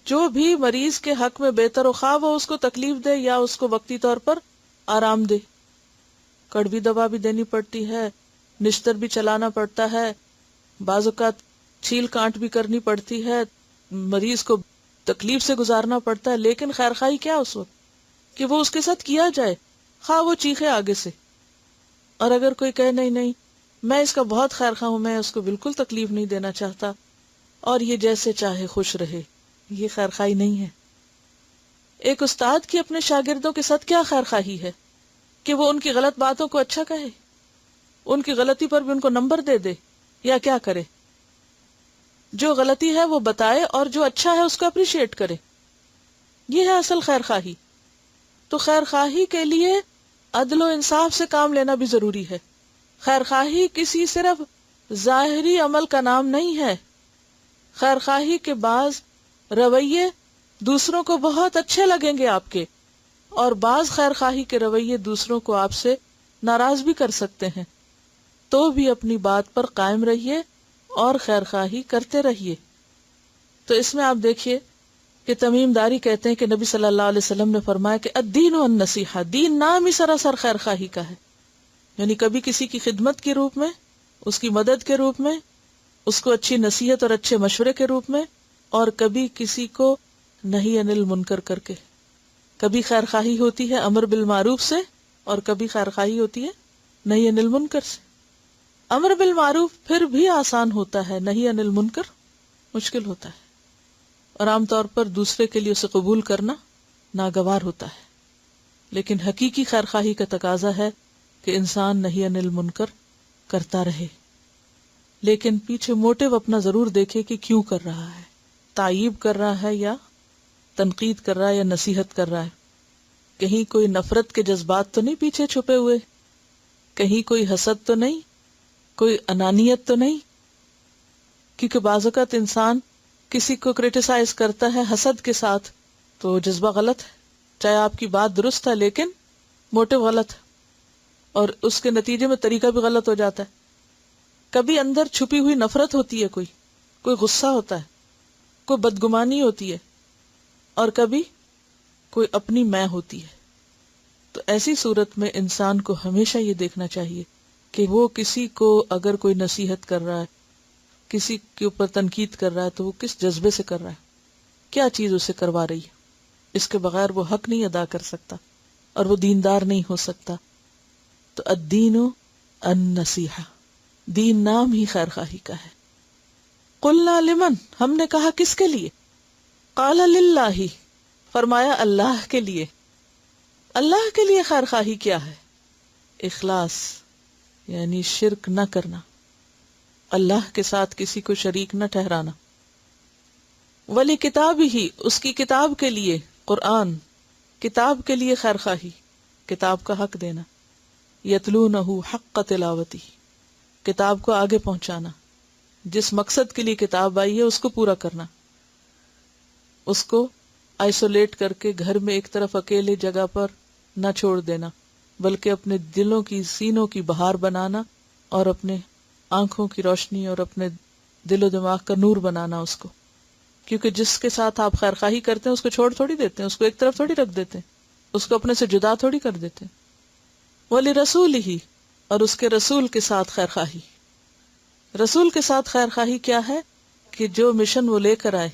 جو بھی مریض کے حق میں بہتر ہو، خواہ وہ اس کو تکلیف دے یا اس کو وقتی طور پر آرام دے. کڑوی دوا بھی دینی پڑتی ہے، نشتر بھی چلانا پڑتا ہے، بعض اوقات چھیل کانٹ بھی کرنی پڑتی ہے، مریض کو تکلیف سے گزارنا پڑتا ہے، لیکن خیر خواہی کیا اس وقت کہ وہ اس کے ساتھ کیا جائے خواہ وہ چیخے آگے سے. اور اگر کوئی کہے نہیں میں اس کا بہت خیر خواہ ہوں، میں اس کو بالکل تکلیف نہیں دینا چاہتا اور یہ جیسے چاہے خوش رہے، یہ خیر خواہی نہیں ہے. ایک استاد کی اپنے شاگردوں کے ساتھ کیا خیر خواہی ہے کہ وہ ان کی غلط باتوں کو اچھا کہے، ان کی غلطی پر بھی ان کو نمبر دے دے، یا کیا کرے؟ جو غلطی ہے وہ بتائے اور جو اچھا ہے اس کو اپریشیٹ کرے. یہ ہے اصل خیر خواہی. تو خیر خواہی کے لیے عدل و انصاف سے کام لینا بھی ضروری ہے. خیر خواہی کسی صرف ظاہری عمل کا نام نہیں ہے. خیر خواہی کے بعض رویے دوسروں کو بہت اچھے لگیں گے آپ کے، اور بعض خیر خواہی کے رویے دوسروں کو آپ سے ناراض بھی کر سکتے ہیں. تو بھی اپنی بات پر قائم رہیے اور خیر خواہی کرتے رہیے. تو اس میں آپ دیکھیے کہ تمیم داری کہتے ہیں کہ نبی صلی اللہ علیہ وسلم نے فرمایا کہ الدین والنصیحہ، دین نام ہی سراسر خیر خواہی کا ہے. یعنی کبھی کسی کی خدمت کے روپ میں، اس کی مدد کے روپ میں، اس کو اچھی نصیحت اور اچھے مشورے کے روپ میں، اور کبھی کسی کو نہی عن المنکر کر کے. کبھی خیر خواہی ہوتی ہے امر بالمعروف سے اور کبھی خیر خواہی ہوتی ہے نہی عن المنکر سے. امر بالمعروف پھر بھی آسان ہوتا ہے، نہی عن المنکر مشکل ہوتا ہے، اور عام طور پر دوسرے کے لیے اسے قبول کرنا ناگوار ہوتا ہے. لیکن حقیقی خیر خواہی کا تقاضا ہے کہ انسان نہی عن المنکر کرتا رہے، لیکن پیچھے موٹو اپنا ضرور دیکھے کہ کیوں کر رہا ہے. تعیب کر رہا ہے یا تنقید کر رہا ہے یا نصیحت کر رہا ہے. کہیں کوئی نفرت کے جذبات تو نہیں پیچھے چھپے ہوئے، کہیں کوئی حسد تو نہیں، کوئی انانیت تو نہیں. کیونکہ بعض اوقات انسان کسی کو کرٹیسائز کرتا ہے حسد کے ساتھ تو جذبہ غلط ہے، چاہے آپ کی بات درست ہے لیکن موٹو غلط ہے، اور اس کے نتیجے میں طریقہ بھی غلط ہو جاتا ہے۔ کبھی اندر چھپی ہوئی نفرت ہوتی ہے، کوئی غصہ ہوتا ہے، کوئی بدگمانی ہوتی ہے، اور کبھی کوئی اپنی میں ہوتی ہے۔ تو ایسی صورت میں انسان کو ہمیشہ یہ دیکھنا چاہیے کہ وہ کسی کو اگر کوئی نصیحت کر رہا ہے، کسی کے اوپر تنقید کر رہا ہے، تو وہ کس جذبے سے کر رہا ہے، کیا چیز اسے کروا رہی ہے۔ اس کے بغیر وہ حق نہیں ادا کر سکتا اور وہ دیندار نہیں ہو سکتا۔ تو الدین النصیحہ، دین نام ہی خیر خواہی کا ہے۔ قلنا لمن، ہم نے کہا کس کے لیے؟ قال للہ، فرمایا اللہ کے لیے۔ اللہ کے لیے خیر خواہی کیا ہے؟ اخلاص، یعنی شرک نہ کرنا، اللہ کے ساتھ کسی کو شریک نہ ٹھہرانا۔ ولی کتاب ہی، اس کی کتاب کے لیے، قرآن کتاب کے لیے خیر خواہی، کتاب کا حق دینا۔ یتلونہ حق تلاوتی، کتاب کو آگے پہنچانا، جس مقصد کے لیے کتاب آئی ہے اس کو پورا کرنا، اس کو آئسولیٹ کر کے گھر میں ایک طرف اکیلے جگہ پر نہ چھوڑ دینا، بلکہ اپنے دلوں کی، سینوں کی بہار بنانا، اور اپنے آنکھوں کی روشنی اور اپنے دل و دماغ کا نور بنانا اس کو۔ کیونکہ جس کے ساتھ آپ خیر خواہی کرتے ہیں اس کو چھوڑ تھوڑی دیتے ہیں، اس کو ایک طرف تھوڑی رکھ دیتے ہیں، اس کو اپنے سے جدا تھوڑی کر دیتے ہیں۔ ولی رسول ہی، اور اس کے رسول کے ساتھ خیر خواہی۔ رسول کے ساتھ خیر خواہی کیا ہے؟ کہ جو مشن وہ لے کر آئے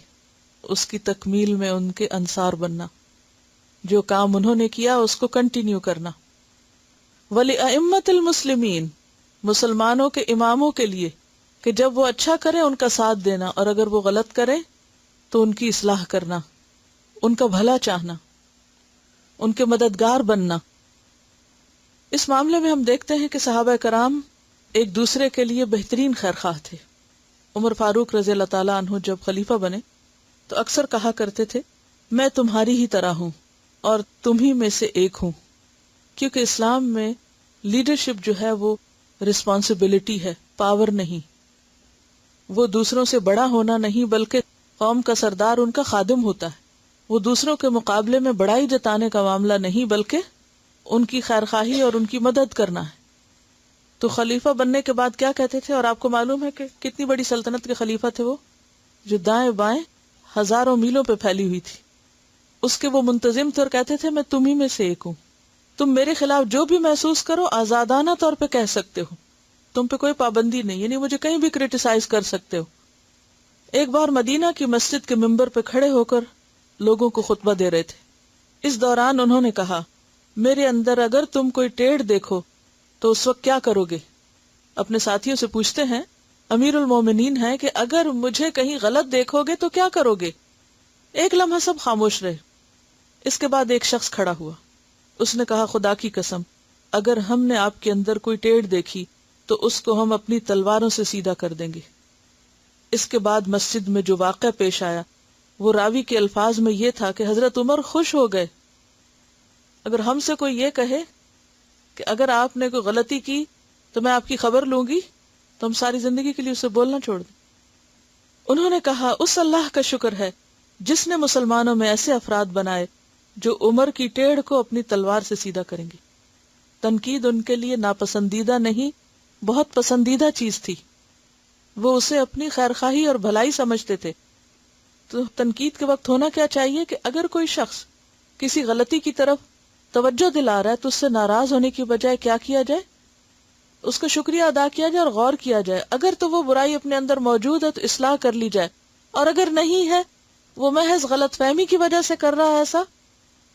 اس کی تکمیل میں ان کے انصار بننا، جو کام انہوں نے کیا اس کو کنٹینیو کرنا۔ ولی ائمۃ المسلمین، مسلمانوں کے اماموں کے لیے، کہ جب وہ اچھا کرے ان کا ساتھ دینا، اور اگر وہ غلط کرے تو ان کی اصلاح کرنا، ان کا بھلا چاہنا، ان کے مددگار بننا۔ اس معاملے میں ہم دیکھتے ہیں کہ صحابہ کرام ایک دوسرے کے لیے بہترین خیر خواہ تھے۔ عمر فاروق رضی اللہ تعالیٰ عنہ جب خلیفہ بنے تو اکثر کہا کرتے تھے، میں تمہاری ہی طرح ہوں اور تم ہی میں سے ایک ہوں، کیونکہ اسلام میں لیڈرشپ جو ہے وہ رسپانسبلٹی ہے، پاور نہیں۔ وہ دوسروں سے بڑا ہونا نہیں، بلکہ قوم کا سردار ان کا خادم ہوتا ہے۔ وہ دوسروں کے مقابلے میں بڑائی جتانے کا معاملہ نہیں، بلکہ ان کی خیر خواہی اور ان کی مدد کرنا ہے۔ تو خلیفہ بننے کے بعد کیا کہتے تھے؟ اور آپ کو معلوم ہے کہ کتنی بڑی سلطنت کے خلیفہ تھے وہ، جو دائیں بائیں ہزاروں میلوں پہ پھیلی ہوئی تھی۔ اس کے وہ منتظم تھے اور کہتے تھے، میں تم ہی میں سے ایک ہوں، تم میرے خلاف جو بھی محسوس کرو آزادانہ طور پہ کہہ سکتے ہو، تم پہ کوئی پابندی نہیں، یعنی مجھے کہیں بھی کرٹیسائز کر سکتے ہو۔ ایک بار مدینہ کی مسجد کے ممبر پہ کھڑے ہو کر لوگوں کو خطبہ دے رہے تھے۔ اس دوران انہوں نے کہا، میرے اندر اگر تم کوئی ٹیڑھ دیکھو تو اس وقت کیا کرو گے؟ اپنے ساتھیوں سے پوچھتے ہیں، امیر المومنین ہیں، کہ اگر مجھے کہیں غلط دیکھو گے تو کیا کرو گے؟ ایک لمحہ سب خاموش رہے۔ اس کے بعد ایک شخص کھڑا ہوا، اس نے کہا، خدا کی قسم، اگر ہم نے آپ کے اندر کوئی ٹیڑھ دیکھی تو اس کو ہم اپنی تلواروں سے سیدھا کر دیں گے۔ اس کے بعد مسجد میں جو واقعہ پیش آیا وہ راوی کے الفاظ میں یہ تھا کہ حضرت عمر خوش ہو گئے۔ اگر ہم سے کوئی یہ کہے کہ اگر آپ نے کوئی غلطی کی تو میں آپ کی خبر لوں گی، تو ہم ساری زندگی کے لیے اسے بولنا چھوڑ دیں۔ انہوں نے کہا، اس اللہ کا شکر ہے جس نے مسلمانوں میں ایسے افراد بنائے جو عمر کی ٹیڑھ کو اپنی تلوار سے سیدھا کریں گے۔ تنقید ان کے لیے ناپسندیدہ نہیں، بہت پسندیدہ چیز تھی۔ وہ اسے اپنی خیرخواہی اور بھلائی سمجھتے تھے۔ تو تنقید کے وقت ہونا کیا چاہیے کہ اگر کوئی شخص کسی غلطی کی طرف توجہ دلا رہا ہے تو اس سے ناراض ہونے کی بجائے کیا کیا جائے؟ اس کا شکریہ ادا کیا جائے اور غور کیا جائے۔ اگر تو وہ برائی اپنے اندر موجود ہے تو اصلاح کر لی جائے، اور اگر نہیں ہے، وہ محض غلط فہمی کی وجہ سے کر رہا ہے ایسا،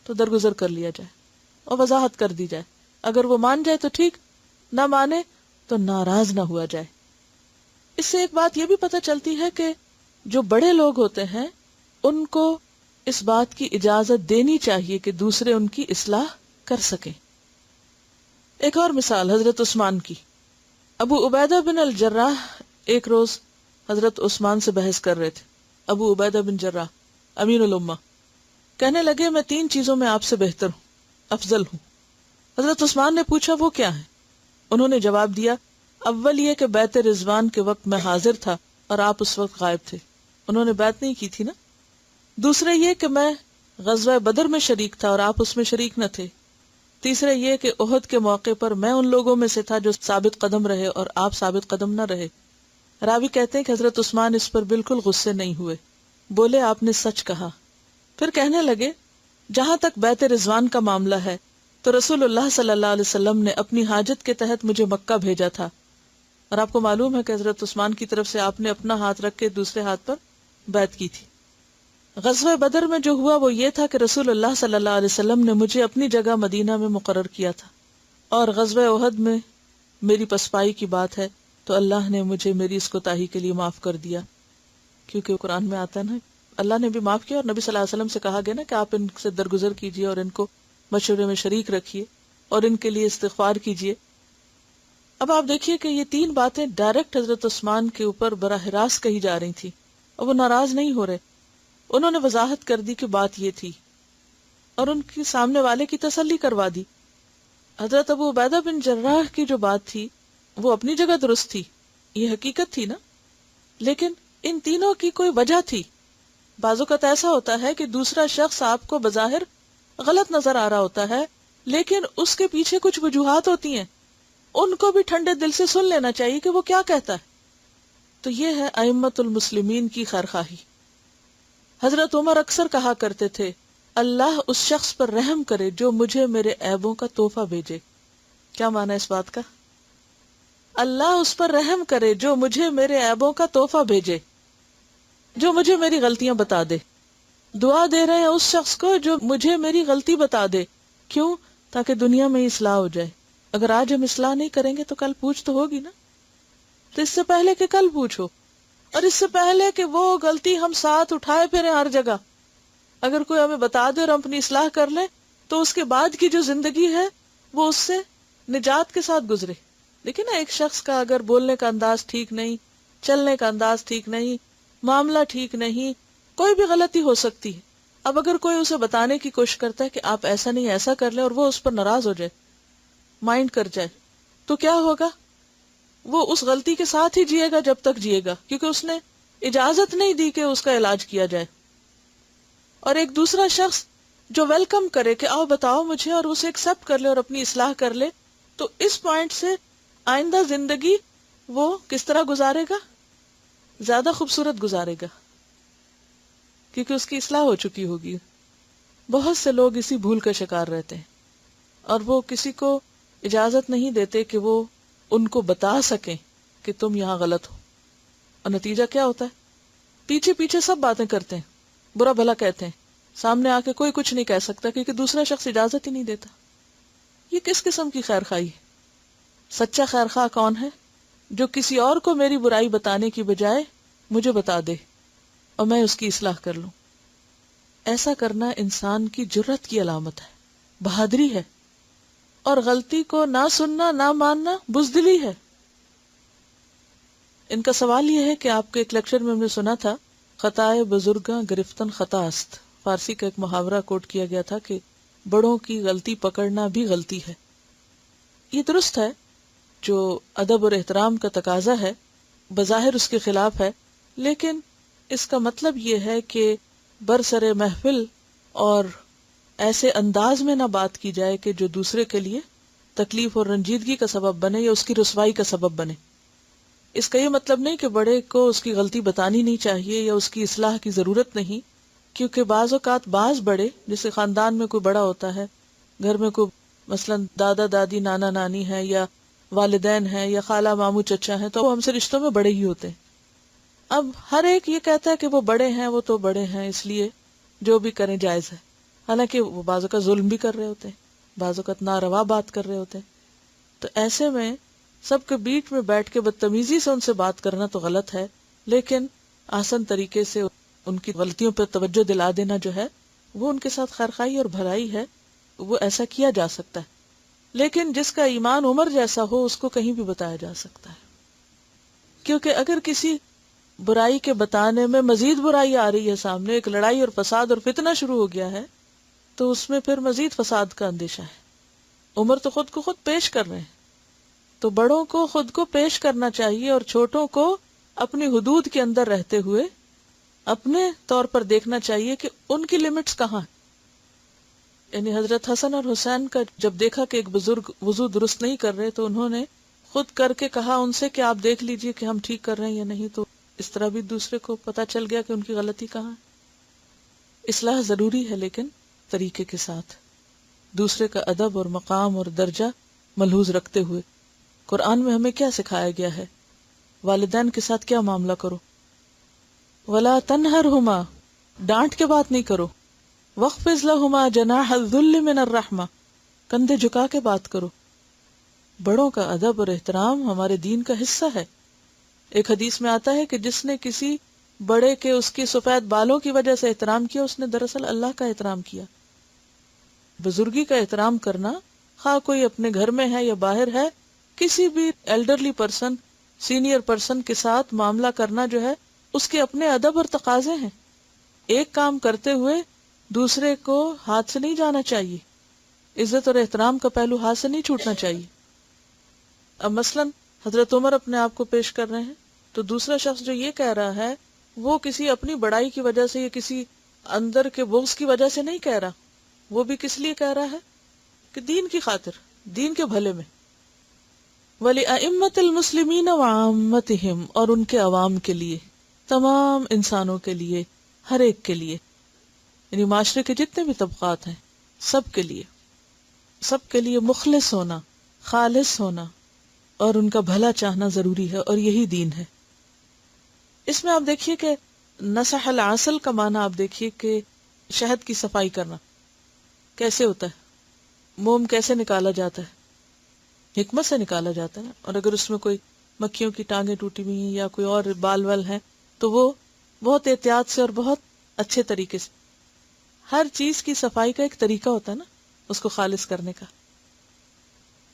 تو درگزر کر لیا جائے اور وضاحت کر دی جائے۔ اگر وہ مان جائے تو ٹھیک، نہ مانے تو ناراض نہ ہوا جائے۔ اس سے ایک بات یہ بھی پتہ چلتی ہے کہ جو بڑے لوگ ہوتے ہیں ان کو اس بات کی اجازت دینی چاہیے کہ دوسرے ان کی اصلاح کر سکیں۔ ایک اور مثال حضرت عثمان کی۔ ابو عبیدہ بن الجراح ایک روز حضرت عثمان سے بحث کر رہے تھے۔ ابو عبیدہ بن جراح امین الامہ کہنے لگے، میں 3 چیزوں میں آپ سے بہتر ہوں، افضل ہوں۔ حضرت عثمان نے پوچھا، وہ کیا ہے؟ انہوں نے جواب دیا، اول یہ کہ بیت رضوان کے وقت میں حاضر تھا اور آپ اس وقت غائب تھے، انہوں نے بیعت نہیں کی تھی نا. دوسرے یہ کہ میں غزوہ بدر میں شریک تھا اور آپ اس میں شریک نہ تھے. تیسرے یہ کہ احد کے موقع پر میں ان لوگوں میں سے تھا جو ثابت قدم رہے اور آپ ثابت قدم نہ رہے. راوی کہتے ہیں کہ حضرت عثمان اس پر بالکل غصے نہیں ہوئے، بولے آپ نے سچ کہا. پھر کہنے لگے جہاں تک بیعت رضوان کا معاملہ ہے تو رسول اللہ صلی اللہ علیہ وسلم نے اپنی حاجت کے تحت مجھے مکہ بھیجا تھا، اور آپ کو معلوم ہے کہ حضرت عثمان کی طرف سے آپ نے اپنا ہاتھ رکھ کے دوسرے ہاتھ پر بیعت کی تھی. غزوہ بدر میں جو ہوا وہ یہ تھا کہ رسول اللہ صلی اللہ علیہ وسلم نے مجھے اپنی جگہ مدینہ میں مقرر کیا تھا، اور غزوہ احد میں میری پسپائی کی بات ہے تو اللہ نے مجھے میری اس کوتاہی کے لیے معاف کر دیا. کیونکہ قرآن میں آتا ہے نا اللہ نے بھی معاف کیا، اور نبی صلی اللہ علیہ وسلم سے کہا گیا نا کہ آپ ان سے درگزر کیجیے اور ان کو مشورے میں شریک رکھیے اور ان کے لیے استغفار کیجیے. اب آپ دیکھیے کہ یہ تین باتیں ڈائریکٹ حضرت عثمان کے اوپر براہ راست کہی جا رہی تھی اور وہ ناراض نہیں ہو رہے. انہوں نے وضاحت کر دی کہ بات یہ تھی اور ان کی سامنے والے کی تسلی کروا دی. حضرت ابو عبیدہ بن جراح کی جو بات تھی وہ اپنی جگہ درست تھی، یہ حقیقت تھی نا، لیکن ان تینوں کی کوئی وجہ تھی. بعض اوقات ایسا ہوتا ہے کہ دوسرا شخص آپ کو بظاہر غلط نظر آ رہا ہوتا ہے لیکن اس کے پیچھے کچھ وجوہات ہوتی ہیں، ان کو بھی ٹھنڈے دل سے سن لینا چاہیے کہ وہ کیا کہتا ہے. تو یہ ہے ائمۃ المسلمین کی خیرخواہی. حضرت عمر اکثر کہا کرتے تھے اللہ اس شخص پر رحم کرے جو مجھے میرے عیبوں کا تحفہ بھیجے. کیا معنی ہے اس بات کا؟ اللہ اس پر رحم کرے جو مجھے میرے عیبوں کا تحفہ بھیجے، جو مجھے میری غلطیاں بتا دے. دعا دے رہے ہیں اس شخص کو جو مجھے میری غلطی بتا دے. کیوں؟ تاکہ دنیا میں اصلاح ہو جائے. اگر آج ہم اصلاح نہیں کریں گے تو کل پوچھ تو ہوگی نا. تو اس سے پہلے کہ کل پوچھو، اور اس سے پہلے کہ وہ غلطی ہم ساتھ اٹھائے پھریں ہر جگہ، اگر کوئی ہمیں بتا دے اور ہم اپنی اصلاح کر لیں تو اس کے بعد کی جو زندگی ہے وہ اس سے نجات کے ساتھ گزرے. لیکن نا ایک شخص کا اگر بولنے کا انداز ٹھیک نہیں، چلنے کا انداز ٹھیک نہیں، معاملہ ٹھیک نہیں، کوئی بھی غلطی ہو سکتی ہے. اب اگر کوئی اسے بتانے کی کوشش کرتا ہے کہ آپ ایسا نہیں ایسا کر لیں اور وہ اس پر ناراض ہو جائے، مائنڈ کر جائے، تو کیا ہوگا؟ وہ اس غلطی کے ساتھ ہی جیے گا جب تک جیے گا، کیونکہ اس نے اجازت نہیں دی کہ اس کا علاج کیا جائے. اور ایک دوسرا شخص جو ویلکم کرے کہ آؤ بتاؤ مجھے اور اسے ایکسپٹ کر لے اور اپنی اصلاح کر لے، تو اس پوائنٹ سے آئندہ زندگی وہ کس طرح گزارے گا؟ زیادہ خوبصورت گزارے گا، کیونکہ اس کی اصلاح ہو چکی ہوگی. بہت سے لوگ اسی بھول کا شکار رہتے ہیں اور وہ کسی کو اجازت نہیں دیتے کہ وہ ان کو بتا سکیں کہ تم یہاں غلط ہو. اور نتیجہ کیا ہوتا ہے؟ پیچھے پیچھے سب باتیں کرتے ہیں، برا بھلا کہتے ہیں، سامنے آ کے کوئی کچھ نہیں کہہ سکتا کیونکہ دوسرا شخص اجازت ہی نہیں دیتا. یہ کس قسم کی خیر خواہی ہے؟ سچا خیر خواہ کون ہے؟ جو کسی اور کو میری برائی بتانے کی بجائے مجھے بتا دے اور میں اس کی اصلاح کر لوں. ایسا کرنا انسان کی جرت کی علامت ہے، بہادری ہے، اور غلطی کو نہ سننا نہ ماننا بزدلی ہے. ان کا سوال یہ ہے کہ آپ کے ایک لیکچر میں ہم نے سنا تھا خطائے بزرگاں گرفتن خطا است. فارسی کا ایک محاورہ کوٹ کیا گیا تھا کہ بڑوں کی غلطی پکڑنا بھی غلطی ہے. یہ درست ہے، جو ادب اور احترام کا تقاضا ہے بظاہر اس کے خلاف ہے، لیکن اس کا مطلب یہ ہے کہ برسر محفل اور ایسے انداز میں نہ بات کی جائے کہ جو دوسرے کے لیے تکلیف اور رنجیدگی کا سبب بنے یا اس کی رسوائی کا سبب بنے. اس کا یہ مطلب نہیں کہ بڑے کو اس کی غلطی بتانی نہیں چاہیے یا اس کی اصلاح کی ضرورت نہیں، کیونکہ بعض اوقات بعض بڑے، جیسے خاندان میں کوئی بڑا ہوتا ہے، گھر میں کوئی مثلا دادا دادی نانا نانی ہے یا والدین ہیں یا خالہ ماموں چچا ہیں، تو وہ ہم سے رشتوں میں بڑے ہی ہوتے ہیں. اب ہر ایک یہ کہتا ہے کہ وہ بڑے ہیں، وہ تو بڑے ہیں اس لیے جو بھی کریں جائز ہے، حالانکہ وہ بعض اوقات ظلم بھی کر رہے ہوتے ہیں، بعض اوقات ناروا بات کر رہے ہوتے ہیں. تو ایسے میں سب کے بیچ میں بیٹھ کے بدتمیزی سے ان سے بات کرنا تو غلط ہے، لیکن آسان طریقے سے ان کی غلطیوں پر توجہ دلا دینا جو ہے وہ ان کے ساتھ خیرخواہی اور بھلائی ہے، وہ ایسا کیا جا سکتا ہے. لیکن جس کا ایمان عمر جیسا ہو اس کو کہیں بھی بتایا جا سکتا ہے، کیونکہ اگر کسی برائی کے بتانے میں مزید برائی آ رہی ہے سامنے، ایک لڑائی اور فساد اور فتنہ شروع ہو گیا ہے، تو اس میں پھر مزید فساد کا اندیشہ ہے. عمر تو خود کو خود پیش کر رہے ہیں، تو بڑوں کو خود کو پیش کرنا چاہیے اور چھوٹوں کو اپنی حدود کے اندر رہتے ہوئے اپنے طور پر دیکھنا چاہیے کہ ان کی لمٹس کہاں ہیں. یعنی حضرت حسن اور حسین کا جب دیکھا کہ ایک بزرگ وضو درست نہیں کر رہے تو انہوں نے خود کر کے کہا ان سے کہ آپ دیکھ لیجئے کہ ہم ٹھیک کر رہے ہیں یا نہیں. تو اس طرح بھی دوسرے کو پتا چل گیا کہ ان کی غلطی کہاں ہے. اصلاح ضروری ہے لیکن طریقے کے ساتھ، دوسرے کا ادب اور مقام اور درجہ ملحوظ رکھتے ہوئے. قرآن میں ہمیں کیا سکھایا گیا ہے؟ والدین کے ساتھ کیا معاملہ کرو. ولا تنہرہما، ڈانٹ کے بات نہیں کرو. واخفض لہما جناح الذل من الرحمہ، کندھے جھکا کے بات کرو. بڑوں کا ادب اور احترام ہمارے دین کا حصہ ہے. ایک حدیث میں آتا ہے کہ جس نے کسی بڑے کے اس کی سفید بالوں کی وجہ سے احترام کیا، اس نے دراصل اللہ کا احترام کیا. بزرگی کا احترام کرنا، خواہ کوئی اپنے گھر میں ہے یا باہر ہے، کسی بھی ایلڈرلی پرسن، سینئر پرسن کے ساتھ معاملہ کرنا جو ہے اس کے اپنے ادب اور تقاضے ہیں. ایک کام کرتے ہوئے دوسرے کو ہاتھ سے نہیں جانا چاہیے. عزت اور احترام کا پہلو ہاتھ سے نہیں چھوٹنا چاہیے. اب مثلاً حضرت عمر اپنے آپ کو پیش کر رہے ہیں تو دوسرا شخص جو یہ کہہ رہا ہے وہ کسی اپنی بڑائی کی وجہ سے یا کسی اندر کے بغض کی وجہ سے نہیں کہہ رہا. وہ بھی کس لیے کہہ رہا ہے؟ کہ دین کی خاطر، دین کے بھلے میں. وَلِأَئِمَّةِ الْمُسْلِمِينَ وَعَامَّتِهِمْ، اور ان کے عوام کے لیے، تمام انسانوں کے لیے، ہر ایک کے لیے، یعنی معاشرے کے جتنے بھی طبقات ہیں سب کے لیے مخلص ہونا، خالص ہونا اور ان کا بھلا چاہنا ضروری ہے، اور یہی دین ہے. اس میں آپ دیکھیے کہ نصح العسل کا معنی آپ دیکھیے کہ شہد کی صفائی کرنا کیسے ہوتا ہے، موم کیسے نکالا جاتا ہے، حکمت سے نکالا جاتا ہے. اور اگر اس میں کوئی مکھیوں کی ٹانگیں ٹوٹی ہوئی ہیں یا کوئی اور بال ول ہیں تو وہ بہت احتیاط سے اور بہت اچھے طریقے سے، ہر چیز کی صفائی کا ایک طریقہ ہوتا ہے نا اس کو خالص کرنے کا.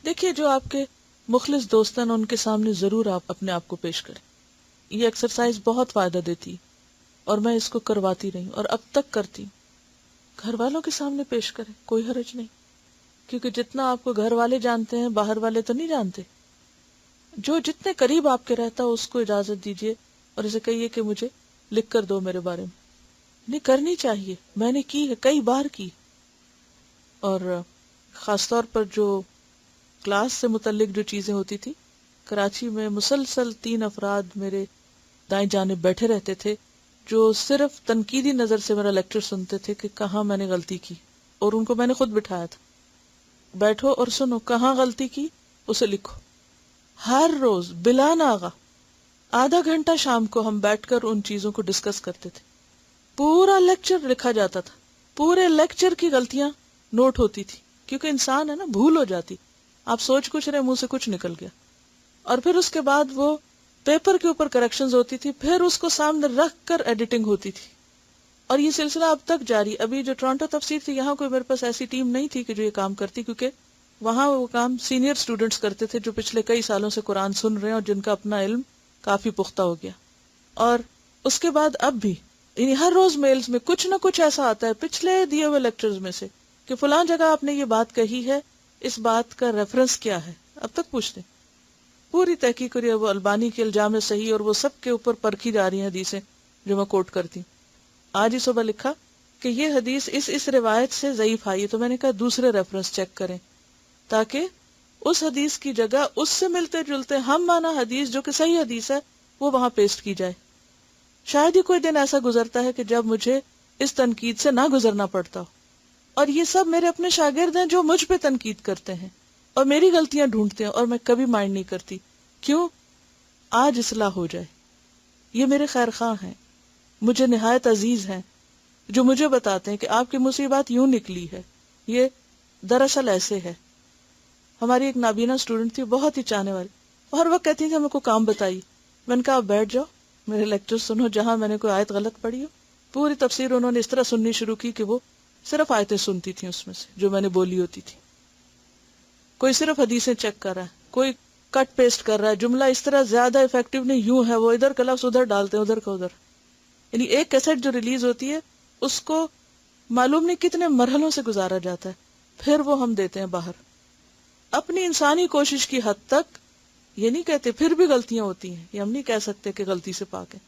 دیکھیے جو آپ کے مخلص دوست ہیں ان کے سامنے ضرور آپ اپنے آپ کو پیش کریں. یہ ایکسرسائز بہت فائدہ دیتی ہے اور میں اس کو کرواتی رہی ہوں اور اب تک کرتی ہوں. گھر والوں کے سامنے پیش کریں، کوئی حرج نہیں، کیونکہ جتنا آپ کو گھر والے جانتے ہیں باہر والے تو نہیں جانتے. جو جتنے قریب آپ کے رہتا اس کو اجازت دیجیے اور اسے کہیے کہ مجھے لکھ کر دو میرے بارے میں. نہیں کرنی چاہیے، میں نے کی ہے، کئی بار کی. اور خاص طور پر جو کلاس سے متعلق جو چیزیں ہوتی تھی، کراچی میں مسلسل 3 افراد میرے دائیں جانب بیٹھے رہتے تھے جو صرف تنقیدی نظر سے میرا لیکچر سنتے تھے کہ کہاں میں نے غلطی کی، اور ان کو میں نے خود بٹھایا تھا، بیٹھو اور سنو، کہاں غلطی کی اسے لکھو. ہر روز بلا ناغہ آدھا گھنٹہ شام کو ہم بیٹھ کر ان چیزوں کو ڈسکس کرتے تھے. پورا لیکچر لکھا جاتا تھا، پورے لیکچر کی غلطیاں نوٹ ہوتی تھی، کیونکہ انسان ہے نا، بھول ہو جاتی. آپ سوچ کچھ رہے، منہ سے کچھ نکل گیا. اور پھر اس کے بعد وہ پیپر کے اوپر کریکشنز ہوتی تھی، پھر اس کو سامنے رکھ کر ایڈیٹنگ ہوتی تھی. اور یہ سلسلہ اب تک جاری. ابھی جو ٹورانٹو تفسیر تھی، یہاں کوئی میرے پاس ایسی ٹیم نہیں تھی کہ جو یہ کام کرتی، کیونکہ وہاں وہ کام سینئر اسٹوڈنٹس کرتے تھے جو پچھلے کئی سالوں سے قرآن سن رہے ہیں اور جن کا اپنا علم کافی پختہ ہو گیا. اور اس کے بعد اب بھی یعنی ہر روز میلز میں کچھ نہ کچھ ایسا آتا ہے پچھلے دیے ہوئے لیکچرز میں سے کہ فلاں جگہ آپ نے یہ بات کہی ہے، اس بات کا ریفرنس کیا ہے. اب تک پوچھتے ہیں، پوری تحقیق کری ہے. وہ البانی کے الجام صحیح اور وہ سب کے اوپر پرکھی جا رہی ہیں حدیثیں جو میں کوٹ کرتی ہوں. آج ہی صبح لکھا کہ یہ حدیث اس روایت سے ضعیف آئی ہے، تو میں نے کہا دوسرے ریفرنس چیک کریں تاکہ اس حدیث کی جگہ اس سے ملتے جلتے ہم مانا حدیث جو کہ صحیح حدیث ہے وہ وہاں پیسٹ کی جائے. شاید ہی کوئی دن ایسا گزرتا ہے کہ جب مجھے اس تنقید سے نہ گزرنا پڑتا ہو. اور یہ سب میرے اپنے شاگرد ہیں جو مجھ پہ تنقید کرتے ہیں اور میری غلطیاں ڈھونڈتے ہیں، اور میں کبھی مائنڈ نہیں کرتی. کیوں؟ آج اصلاح ہو جائے. یہ میرے خیر خواہ ہیں، مجھے نہایت عزیز ہیں، جو مجھے بتاتے ہیں کہ آپ کی مصیبت یوں نکلی ہے، یہ دراصل ایسے ہے. ہماری ایک نابینا اسٹوڈنٹ تھی، بہت ہی چاہنے والی، ہر وقت کہتی تھی ہمیں کو کام بتائی. میں نے کہا آپ بیٹھ جاؤ، میرے لیکچر سنو، جہاں میں نے کوئی آیت غلط پڑھی ہو. پوری تفسیر انہوں نے اس طرح سننی شروع کی کہ وہ صرف آیتیں سنتی تھیں اس میں سے جو میں نے بولی ہوتی تھی. کوئی صرف حدیثیں چیک کر رہا ہے، کوئی کٹ پیسٹ کر رہا ہے، جملہ اس طرح زیادہ افیکٹو نہیں، یوں ہے، وہ ادھر کا لفظ ادھر ڈالتے ہیں، ادھر کا ادھر. یعنی ایک کیسٹ جو ریلیز ہوتی ہے اس کو معلوم نہیں کتنے مرحلوں سے گزارا جاتا ہے، پھر وہ ہم دیتے ہیں باہر. اپنی انسانی کوشش کی حد تک یہ نہیں کہتے پھر بھی غلطیاں ہوتی ہیں، یہ ہم نہیں کہہ سکتے کہ غلطی سے پاک ہے،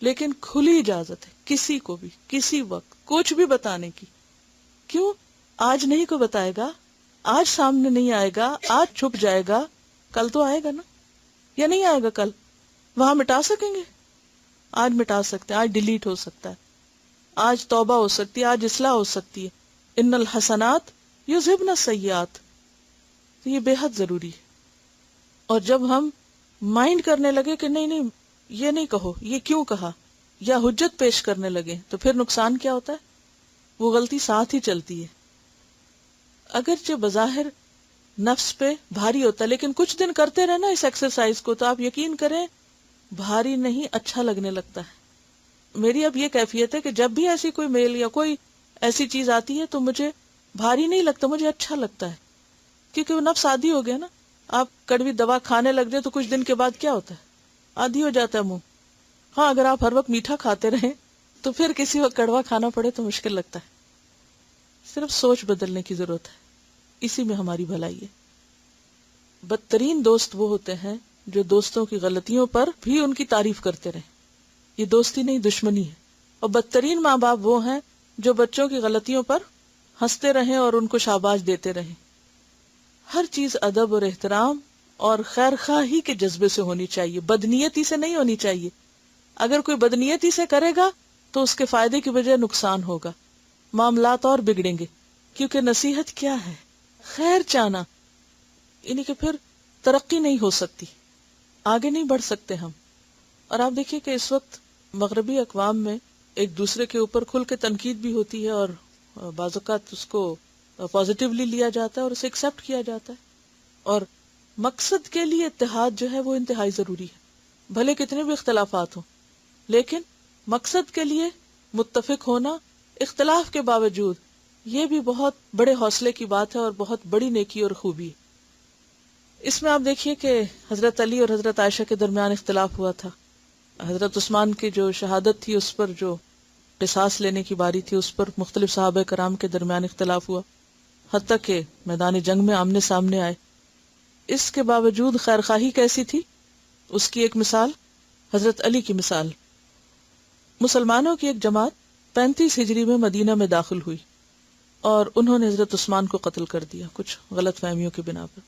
لیکن کھلی اجازت ہے کسی کو بھی کسی وقت کچھ بھی بتانے کی. کیوں؟ آج نہیں کو بتائے گا، آج سامنے نہیں آئے گا، آج چھپ جائے گا، کل تو آئے گا نا، یا نہیں آئے گا کل؟ وہاں مٹا سکیں گے؟ آج مٹا سکتے ہیں، آج ڈیلیٹ ہو سکتا ہے، آج توبہ ہو سکتی ہے، آج اصلاح ہو سکتی ہے. ان الحسنات یذہبن السیئات. تو یہ بے حد ضروری ہے. اور جب ہم مائنڈ کرنے لگے کہ نہیں نہیں یہ نہیں کہو، یہ کیوں کہا، یا حجت پیش کرنے لگے، تو پھر نقصان کیا ہوتا ہے؟ وہ غلطی ساتھ ہی چلتی ہے. اگرچہ بظاہر نفس پہ بھاری ہوتا ہے، لیکن کچھ دن کرتے رہنا اس ایکسرسائز کو تو آپ یقین کریں بھاری نہیں، اچھا لگنے لگتا ہے. میری اب یہ کیفیت ہے کہ جب بھی ایسی کوئی میل یا کوئی ایسی چیز آتی ہے تو مجھے بھاری نہیں لگتا، مجھے اچھا لگتا ہے، کیونکہ وہ نفس عادی ہو گیا نا. آپ کڑوی دوا کھانے لگ جائے تو کچھ دن کے بعد کیا ہوتا ہے؟ عادی ہو جاتا ہے منہ. ہاں اگر آپ ہر وقت میٹھا کھاتے رہیں تو پھر کسی وقت کڑوا کھانا پڑے تو مشکل لگتا ہے. صرف سوچ بدلنے کی ضرورت ہے، اسی میں ہماری بھلائی ہے. بدترین دوست وہ ہوتے ہیں جو دوستوں کی غلطیوں پر بھی ان کی تعریف کرتے رہیں. یہ دوستی نہیں، دشمنی ہے. اور بدترین ماں باپ وہ ہیں جو بچوں کی غلطیوں پر ہنستے رہیں اور ان کو شاباش دیتے رہیں. ہر چیز ادب اور احترام اور خیر خواہی کے جذبے سے ہونی چاہیے، بدنیتی سے نہیں ہونی چاہیے. اگر کوئی بدنیتی سے کرے گا تو اس کے فائدے کی بجائے نقصان ہوگا، معاملات اور بگڑیں گے. کیونکہ نصیحت کیا ہے؟ خیر چاہنا. یعنی کہ پھر ترقی نہیں ہو سکتی، آگے نہیں بڑھ سکتے ہم. اور آپ دیکھیے کہ اس وقت مغربی اقوام میں ایک دوسرے کے اوپر کھل کے تنقید بھی ہوتی ہے، اور بعض اوقات اس کو پازیٹیولی لیا جاتا ہے اور اسے ایکسپٹ کیا جاتا ہے. اور مقصد کے لیے اتحاد جو ہے وہ انتہائی ضروری ہے، بھلے کتنے بھی اختلافات ہوں، لیکن مقصد کے لیے متفق ہونا اختلاف کے باوجود، یہ بھی بہت بڑے حوصلے کی بات ہے اور بہت بڑی نیکی اور خوبی ہے. اس میں آپ دیکھیے کہ حضرت علی اور حضرت عائشہ کے درمیان اختلاف ہوا تھا. حضرت عثمان کی جو شہادت تھی اس پر جو قصاص لینے کی باری تھی اس پر مختلف صحابہ کرام کے درمیان اختلاف ہوا، حتیٰ کہ میدان جنگ میں آمنے سامنے آئے. اس کے باوجود خیر خواہی کیسی تھی؟ اس کی ایک مثال حضرت علی کی مثال. مسلمانوں کی ایک جماعت 35 ہجری میں مدینہ میں داخل ہوئی اور انہوں نے حضرت عثمان کو قتل کر دیا کچھ غلط فہمیوں کی بنا پر.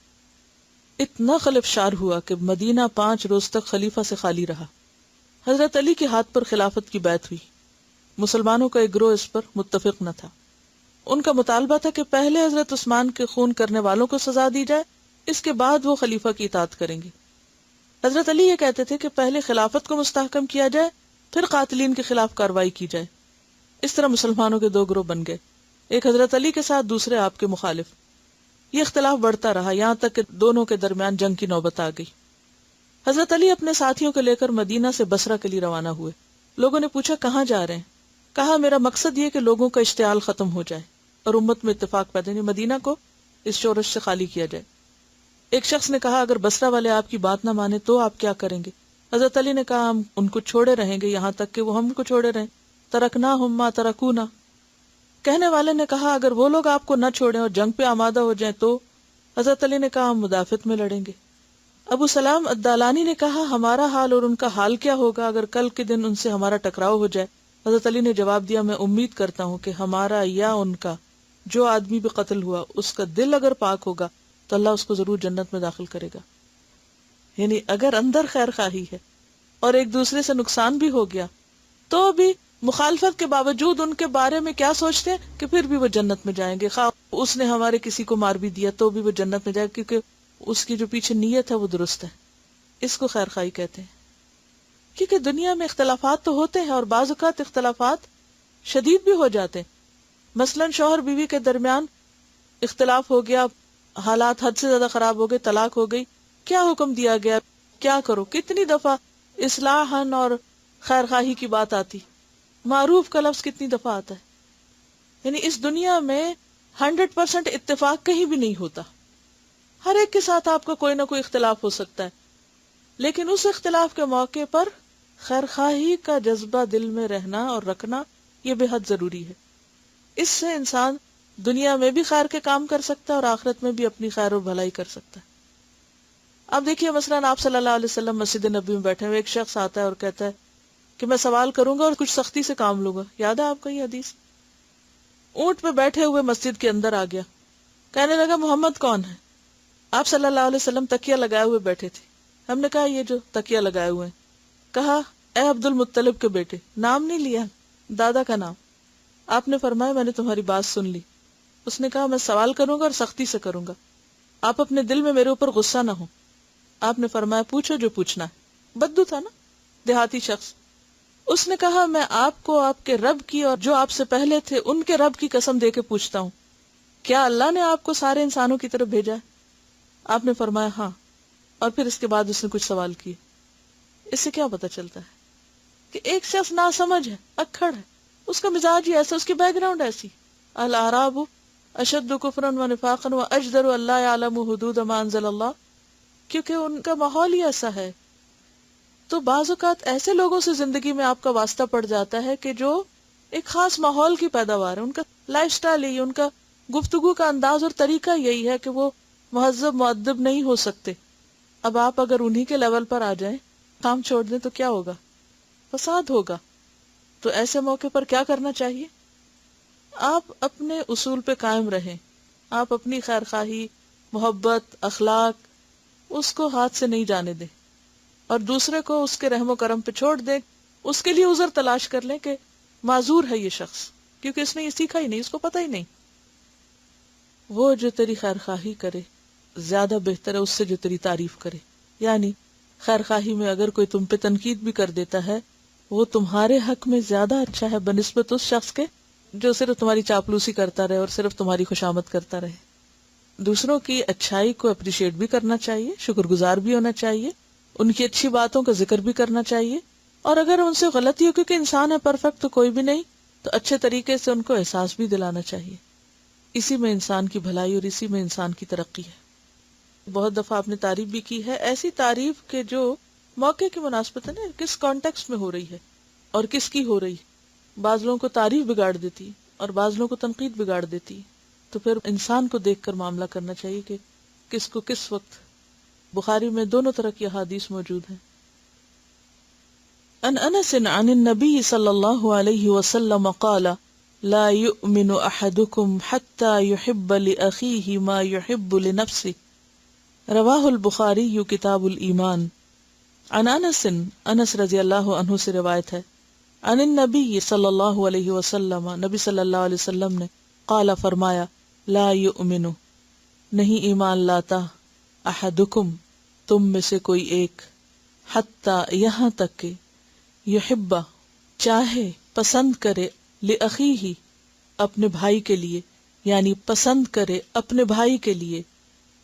اتنا خلفشار ہوا کہ مدینہ 5 روز تک خلیفہ سے خالی رہا. حضرت علی کے ہاتھ پر خلافت کی بیعت ہوئی. مسلمانوں کا ایک گروہ اس پر متفق نہ تھا. ان کا مطالبہ تھا کہ پہلے حضرت عثمان کے خون کرنے والوں کو سزا دی جائے، اس کے بعد وہ خلیفہ کی اطاعت کریں گے. حضرت علی یہ کہتے تھے کہ پہلے خلافت کو مستحکم کیا جائے، پھر قاتلین کے خلاف کارروائی کی جائے. اس طرح مسلمانوں کے 2 گروہ بن گئے، ایک حضرت علی کے ساتھ، دوسرے آپ کے مخالف. یہ اختلاف بڑھتا رہا یہاں تک کہ دونوں کے درمیان جنگ کی نوبت آ گئی. حضرت علی اپنے ساتھیوں کو لے کر مدینہ سے بصرہ کے لیے روانہ ہوئے. لوگوں نے پوچھا کہاں جا رہے ہیں؟ کہا میرا مقصد یہ کہ لوگوں کا اشتعال ختم ہو جائے اور امت میں اتفاق پیدا ہو، مدینہ کو اس شورش سے خالی کیا جائے. ایک شخص نے کہا اگر بصرہ والے آپ کی بات نہ مانے تو آپ کیا کریں گے؟ حضرت علی نے کہا ہم ان کو چھوڑے رہیں گے یہاں تک کہ وہ ہم کو چھوڑے رہیں. ترکناہم ما ترکونا. کہنے والے نے کہا اگر وہ لوگ آپ کو نہ چھوڑیں اور جنگ پہ آمادہ ہو جائیں تو؟ حضرت علی نے کہا ہم مدافعت میں لڑیں گے. ابو سلام الدالانی نے کہا ہمارا حال اور ان کا حال کیا ہوگا اگر کل کے دن ان سے ہمارا ٹکراؤ ہو جائے؟ حضرت علی نے جواب دیا میں امید کرتا ہوں کہ ہمارا یا ان کا جو آدمی بھی قتل ہوا اس کا دل اگر پاک ہوگا تو اللہ اس کو ضرور جنت میں داخل کرے گا. یعنی اگر اندر خیر خواہی ہے اور ایک دوسرے سے نقصان بھی ہو گیا تو بھی مخالفت کے باوجود ان کے بارے میں کیا سوچتے ہیں کہ پھر بھی وہ جنت میں جائیں گے، خواہ اس نے ہمارے کسی کو مار بھی دیا تو بھی وہ جنت میں جائے گا، کیونکہ اس کی جو پیچھے نیت ہے وہ درست ہے. اس کو خیر خواہی کہتے ہیں. کیونکہ دنیا میں اختلافات تو ہوتے ہیں اور بعض اوقات اختلافات شدید بھی ہو جاتے ہیں. مثلا شوہر بیوی کے درمیان اختلاف ہو گیا، حالات حد سے زیادہ خراب ہو گئے، طلاق ہو گئی، کیا حکم دیا گیا؟ کیا کرو؟ کتنی دفعہ اصلاحاً اور خیر خواہی کی بات آتی، معروف کا لفظ کتنی دفعہ آتا ہے. یعنی اس دنیا میں 100% اتفاق کہیں بھی نہیں ہوتا، ہر ایک کے ساتھ آپ کا کوئی نہ کوئی اختلاف ہو سکتا ہے، لیکن اس اختلاف کے موقع پر خیر خواہی کا جذبہ دل میں رہنا اور رکھنا یہ بے حد ضروری ہے. اس سے انسان دنیا میں بھی خیر کے کام کر سکتا ہے اور آخرت میں بھی اپنی خیر و بھلائی کر سکتا ہے. اب دیکھیے مثلاً آپ صلی اللہ علیہ وسلم مسجد نبی میں بیٹھے ہوئے، ایک شخص آتا ہے اور کہتا ہے کہ میں سوال کروں گا اور کچھ سختی سے کام لوں گا. یاد ہے آپ کو یہ حدیث؟ اونٹ پہ بیٹھے ہوئے مسجد کے اندر آ گیا، کہنے لگا محمد کون ہے؟ آپ صلی اللہ علیہ وسلم تکیہ لگائے ہوئے بیٹھے تھے. ہم نے کہا یہ جو تکیہ لگائے ہوئے ہیں. کہا اے عبد المطلب کے بیٹے. نام نہیں لیا، دادا کا نام. آپ نے فرمایا میں نے تمہاری بات سن لی. اس نے کہا میں سوال کروں گا اور سختی سے کروں گا، آپ اپنے دل میں میرے اوپر غصہ نہ ہو. آپ نے فرمایا پوچھو جو پوچھنا ہے. بدو تھا نا، دیہاتی شخص. اس نے کہا میں آپ کو آپ کے رب کی اور جو آپ سے پہلے تھے ان کے رب کی قسم دے کے پوچھتا ہوں، کیا اللہ نے آپ کو سارے انسانوں کی طرف بھیجا ہے؟ آپ نے فرمایا ہاں. اور پھر اس کے بعد اس نے کچھ سوال کیے. اس سے کیا پتا چلتا ہے کہ ایک شخص ناسمجھ ہے، اکھڑ ہے، اس کا مزاج ہی ایسا، اس کی بیک گراؤنڈ ایسی. الاعراب اشد کفرا ونفاقا واجدر ان لا يعلموا حدود ما انزل اللہ، کیونکہ ان کا ماحول ہی ایسا ہے. تو بعض اوقات ایسے لوگوں سے زندگی میں آپ کا واسطہ پڑ جاتا ہے کہ جو ایک خاص ماحول کی پیداوار ہے، ان کا لائف سٹائل یہی، ان کا گفتگو کا انداز اور طریقہ یہی ہے کہ وہ مہذب مؤدب نہیں ہو سکتے. اب آپ اگر انہی کے لیول پر آ جائیں، کام چھوڑ دیں تو کیا ہوگا؟ فساد ہوگا. تو ایسے موقع پر کیا کرنا چاہیے؟ آپ اپنے اصول پہ قائم رہیں، آپ اپنی خیر خواہی، محبت، اخلاق اس کو ہاتھ سے نہیں جانے دیں، اور دوسرے کو اس کے رحم و کرم پہ چھوڑ دیں. اس کے لیے عذر تلاش کر لیں کہ معذور ہے یہ شخص، کیونکہ اس نے یہ سیکھا ہی نہیں، اس کو پتہ ہی نہیں. وہ جو تیری خیر خواہی کرے زیادہ بہتر ہے اس سے جو تیری تعریف کرے. یعنی خیر خواہی میں اگر کوئی تم پہ تنقید بھی کر دیتا ہے، وہ تمہارے حق میں زیادہ اچھا ہے بنسبت اس شخص کے جو صرف تمہاری چاپلوسی کرتا رہے اور صرف تمہاری خوشامد کرتا رہے. دوسروں کی اچھائی کو اپریشیٹ بھی کرنا چاہیے، شکر گزار بھی ہونا چاہیے، ان کی اچھی باتوں کا ذکر بھی کرنا چاہیے، اور اگر ان سے غلطی ہو، کیونکہ انسان ہے، پرفیکٹ تو کوئی بھی نہیں، تو اچھے طریقے سے ان کو احساس بھی دلانا چاہیے. اسی میں انسان کی بھلائی اور اسی میں انسان کی ترقی ہے. بہت دفعہ آپ نے تعریف بھی کی ہے، ایسی تعریف کہ جو موقع کی مناسبت ہے نا، کس کانٹیکسٹ میں ہو رہی ہے اور کس کی ہو رہی. بعض لوگوں کو تعریف بگاڑ دیتی اور بعض لوگوں کو تنقید بگاڑ دیتی. تو پھر انسان کو دیکھ کر معاملہ کرنا چاہیے کہ کس کو کس وقت. بخاری میں دونوں طرح کی احادیث موجود ہیں. ان انس عن النبی صلی اللہ علیہ وسلم قال لا يؤمن احدكم حتى يحب لاخيه ما يحب لنفسه. رواہ البخاری کتاب الایمان. عن انس رضی اللہ عنہ سے روایت ہے، عن النبی صلی اللہ علیہ وسلم، نبی صلی اللہ علیہ وسلم نے، قال فرمایا، لا یؤمن نہیں ایمان لاتا، احدکم تم میں سے کوئی ایک، حتی یہاں تک کہ یحب چاہے، پسند کرے، لأخیہ اپنے بھائی کے لیے، یعنی پسند کرے اپنے بھائی کے لیے،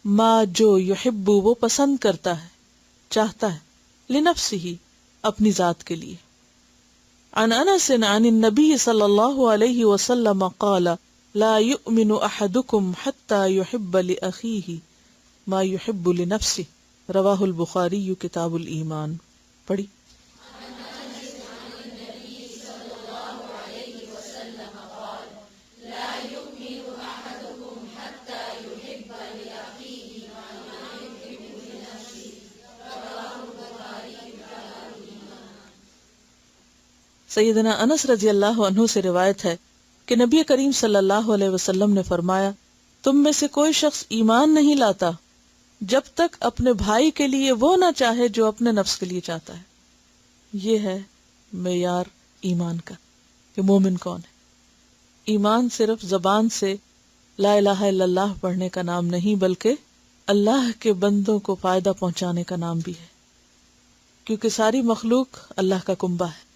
ما جو یحب وہ پسند کرتا ہے، چاہتا ہے، لنفسہ اپنی ذات کے لیے. عن انس عن النبی صلی اللہ علیہ وسلم قال لا یؤمن احدکم حتی یحب لأخیہ ما یحب لنفسہ. رواہ البخاری کتاب الایمان. پڑھی. سیدنا انس رضی اللہ عنہ سے روایت ہے کہ نبی کریم صلی اللہ علیہ وسلم نے فرمایا، تم میں سے کوئی شخص ایمان نہیں لاتا جب تک اپنے بھائی کے لیے وہ نہ چاہے جو اپنے نفس کے لیے چاہتا ہے. یہ ہے معیار ایمان کا کہ مومن کون ہے. ایمان صرف زبان سے لا الہ الا اللہ پڑھنے کا نام نہیں، بلکہ اللہ کے بندوں کو فائدہ پہنچانے کا نام بھی ہے، کیونکہ ساری مخلوق اللہ کا کنبہ ہے،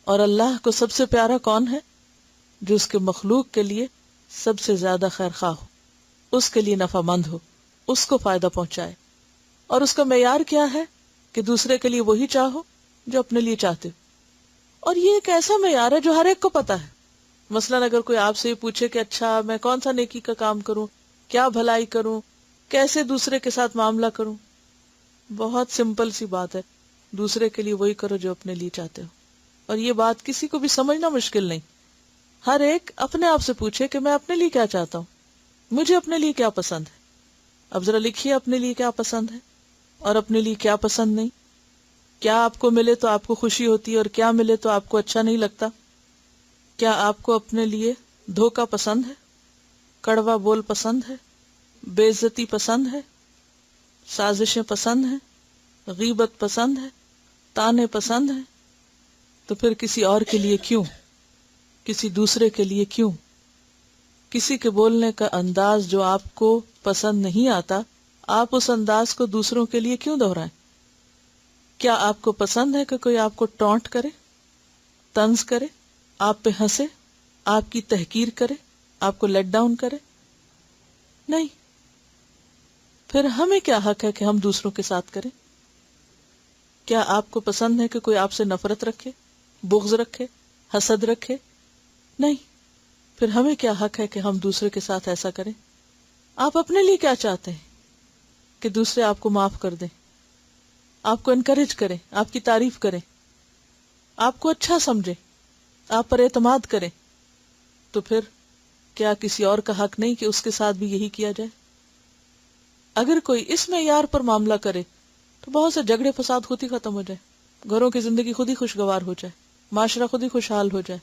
اور اللہ کو سب سے پیارا کون ہے؟ جو اس کے مخلوق کے لیے سب سے زیادہ خیر خواہ ہو، اس کے لیے نفع مند ہو، اس کو فائدہ پہنچائے. اور اس کا معیار کیا ہے؟ کہ دوسرے کے لیے وہی چاہو جو اپنے لیے چاہتے ہو. اور یہ ایک ایسا معیار ہے جو ہر ایک کو پتا ہے. مثلاً اگر کوئی آپ سے یہ پوچھے کہ اچھا میں کون سا نیکی کا کام کروں، کیا بھلائی کروں، کیسے دوسرے کے ساتھ معاملہ کروں، بہت سمپل سی بات ہے، دوسرے کے لیے وہی کرو جو اپنے لیے چاہتے ہو. اور یہ بات کسی کو بھی سمجھنا مشکل نہیں. ہر ایک اپنے آپ سے پوچھے کہ میں اپنے لیے کیا چاہتا ہوں، مجھے اپنے لیے کیا پسند ہے. اب ذرا لکھیے اپنے لیے کیا پسند ہے، اور اپنے لیے کیا پسند نہیں، کیا آپ کو ملے تو آپ کو خوشی ہوتی ہے اور کیا ملے تو آپ کو اچھا نہیں لگتا، کیا آپ کو اپنے لیے دھوکہ پسند ہے، کڑوا بول پسند ہے، بے عزتی پسند ہے، سازشیں پسند ہیں، غیبت پسند ہے، تانے پسند ہیں، تو پھر کسی اور کے لیے کیوں، کسی دوسرے کے لیے کیوں؟ کسی کے بولنے کا انداز جو آپ کو پسند نہیں آتا، آپ اس انداز کو دوسروں کے لیے کیوں دہرائیں؟ کیا آپ کو پسند ہے کہ کوئی آپ کو ٹونٹ کرے، طنز کرے، آپ پہ ہنسے، آپ کی تحقیر کرے، آپ کو لیٹ ڈاؤن کرے؟ نہیں۔ پھر ہمیں کیا حق ہے کہ ہم دوسروں کے ساتھ کریں؟ کیا آپ کو پسند ہے کہ کوئی آپ سے نفرت رکھے، بغض رکھے، حسد رکھے؟ نہیں۔ پھر ہمیں کیا حق ہے کہ ہم دوسرے کے ساتھ ایسا کریں؟ آپ اپنے لیے کیا چاہتے ہیں؟ کہ دوسرے آپ کو معاف کر دیں، آپ کو انکریج کریں، آپ کی تعریف کریں، آپ کو اچھا سمجھیں، آپ پر اعتماد کریں، تو پھر کیا کسی اور کا حق نہیں کہ اس کے ساتھ بھی یہی کیا جائے؟ اگر کوئی اس معیار پر معاملہ کرے تو بہت سے جھگڑے فساد خود ہی ختم ہو جائے، گھروں کی زندگی خود ہی خوشگوار ہو جائے، معاشرہ خود ہی خوشحال ہو جائے،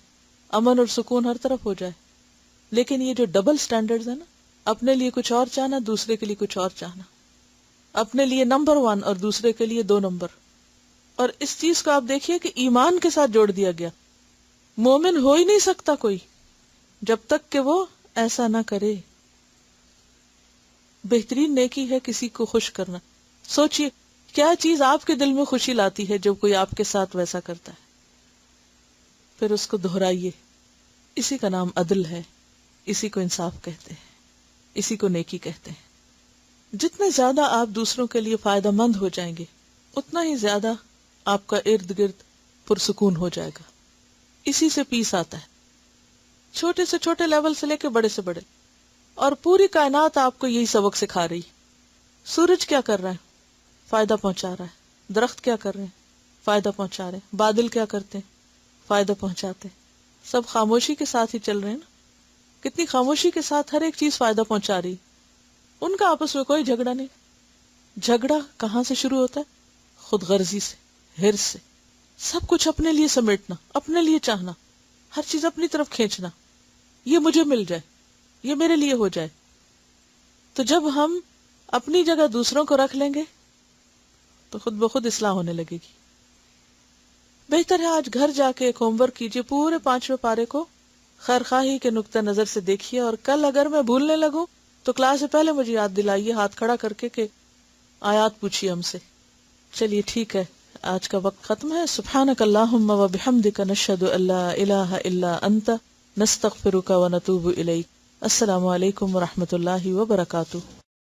امن اور سکون ہر طرف ہو جائے۔ لیکن یہ جو ڈبل سٹینڈرڈز ہے نا، اپنے لیے کچھ اور چاہنا، دوسرے کے لیے کچھ اور چاہنا، اپنے لیے نمبر 1 اور دوسرے کے لیے 2 نمبر، اور اس چیز کو آپ دیکھیے کہ ایمان کے ساتھ جوڑ دیا گیا۔ مومن ہو ہی نہیں سکتا کوئی جب تک کہ وہ ایسا نہ کرے۔ بہترین نیکی ہے کسی کو خوش کرنا۔ سوچئے کیا چیز آپ کے دل میں خوشی لاتی ہے جب کوئی آپ کے ساتھ ویسا کرتا ہے، پھر اس کو دہرائیے۔ اسی کا نام عدل ہے، اسی کو انصاف کہتے ہیں، اسی کو نیکی کہتے ہیں۔ جتنے زیادہ آپ دوسروں کے لیے فائدہ مند ہو جائیں گے، اتنا ہی زیادہ آپ کا ارد گرد پرسکون ہو جائے گا۔ اسی سے پیس آتا ہے، چھوٹے سے چھوٹے لیول سے لے کے بڑے سے بڑے، اور پوری کائنات آپ کو یہی سبق سکھا رہی۔ سورج کیا کر رہا ہے؟ فائدہ پہنچا رہا ہے۔ درخت کیا کر رہے ہیں؟ فائدہ پہنچا رہے ہیں۔ بادل کیا کرتے ہیں؟ فائدہ پہنچاتے ہیں۔ سب خاموشی کے ساتھ ہی چل رہے ہیں نا۔ کتنی خاموشی کے ساتھ ہر ایک چیز فائدہ پہنچا رہی، ان کا آپس میں کوئی جھگڑا نہیں۔ جھگڑا کہاں سے شروع ہوتا ہے؟ خود غرضی سے، حرص سے، سب کچھ اپنے لیے سمیٹنا، اپنے لیے چاہنا، ہر چیز اپنی طرف کھینچنا، یہ مجھے مل جائے، یہ میرے لیے ہو جائے۔ تو جب ہم اپنی جگہ دوسروں کو رکھ لیں گے تو خود بخود اصلاح ہونے لگے گی۔ بہتر ہے آج گھر جا کے ایک ہوم ورک کیجئے، پورے 5ویں پارے کو خیرخواہی کے نقطہ نظر سے دیکھیے، اور کل اگر میں بھولنے لگوں تو کلاس سے پہلے مجھے یاد دلائیے، ہاتھ کھڑا کر کے کہ آیات پوچھیے ہم سے۔ چلیے ٹھیک ہے، آج کا وقت ختم ہے۔ سبحانک اللہم و بحمدک، نشہد ان لا الہ الا انت، نستغفرک و نتوب الیک۔ السلام علیکم و رحمۃ اللہ وبرکاتہ۔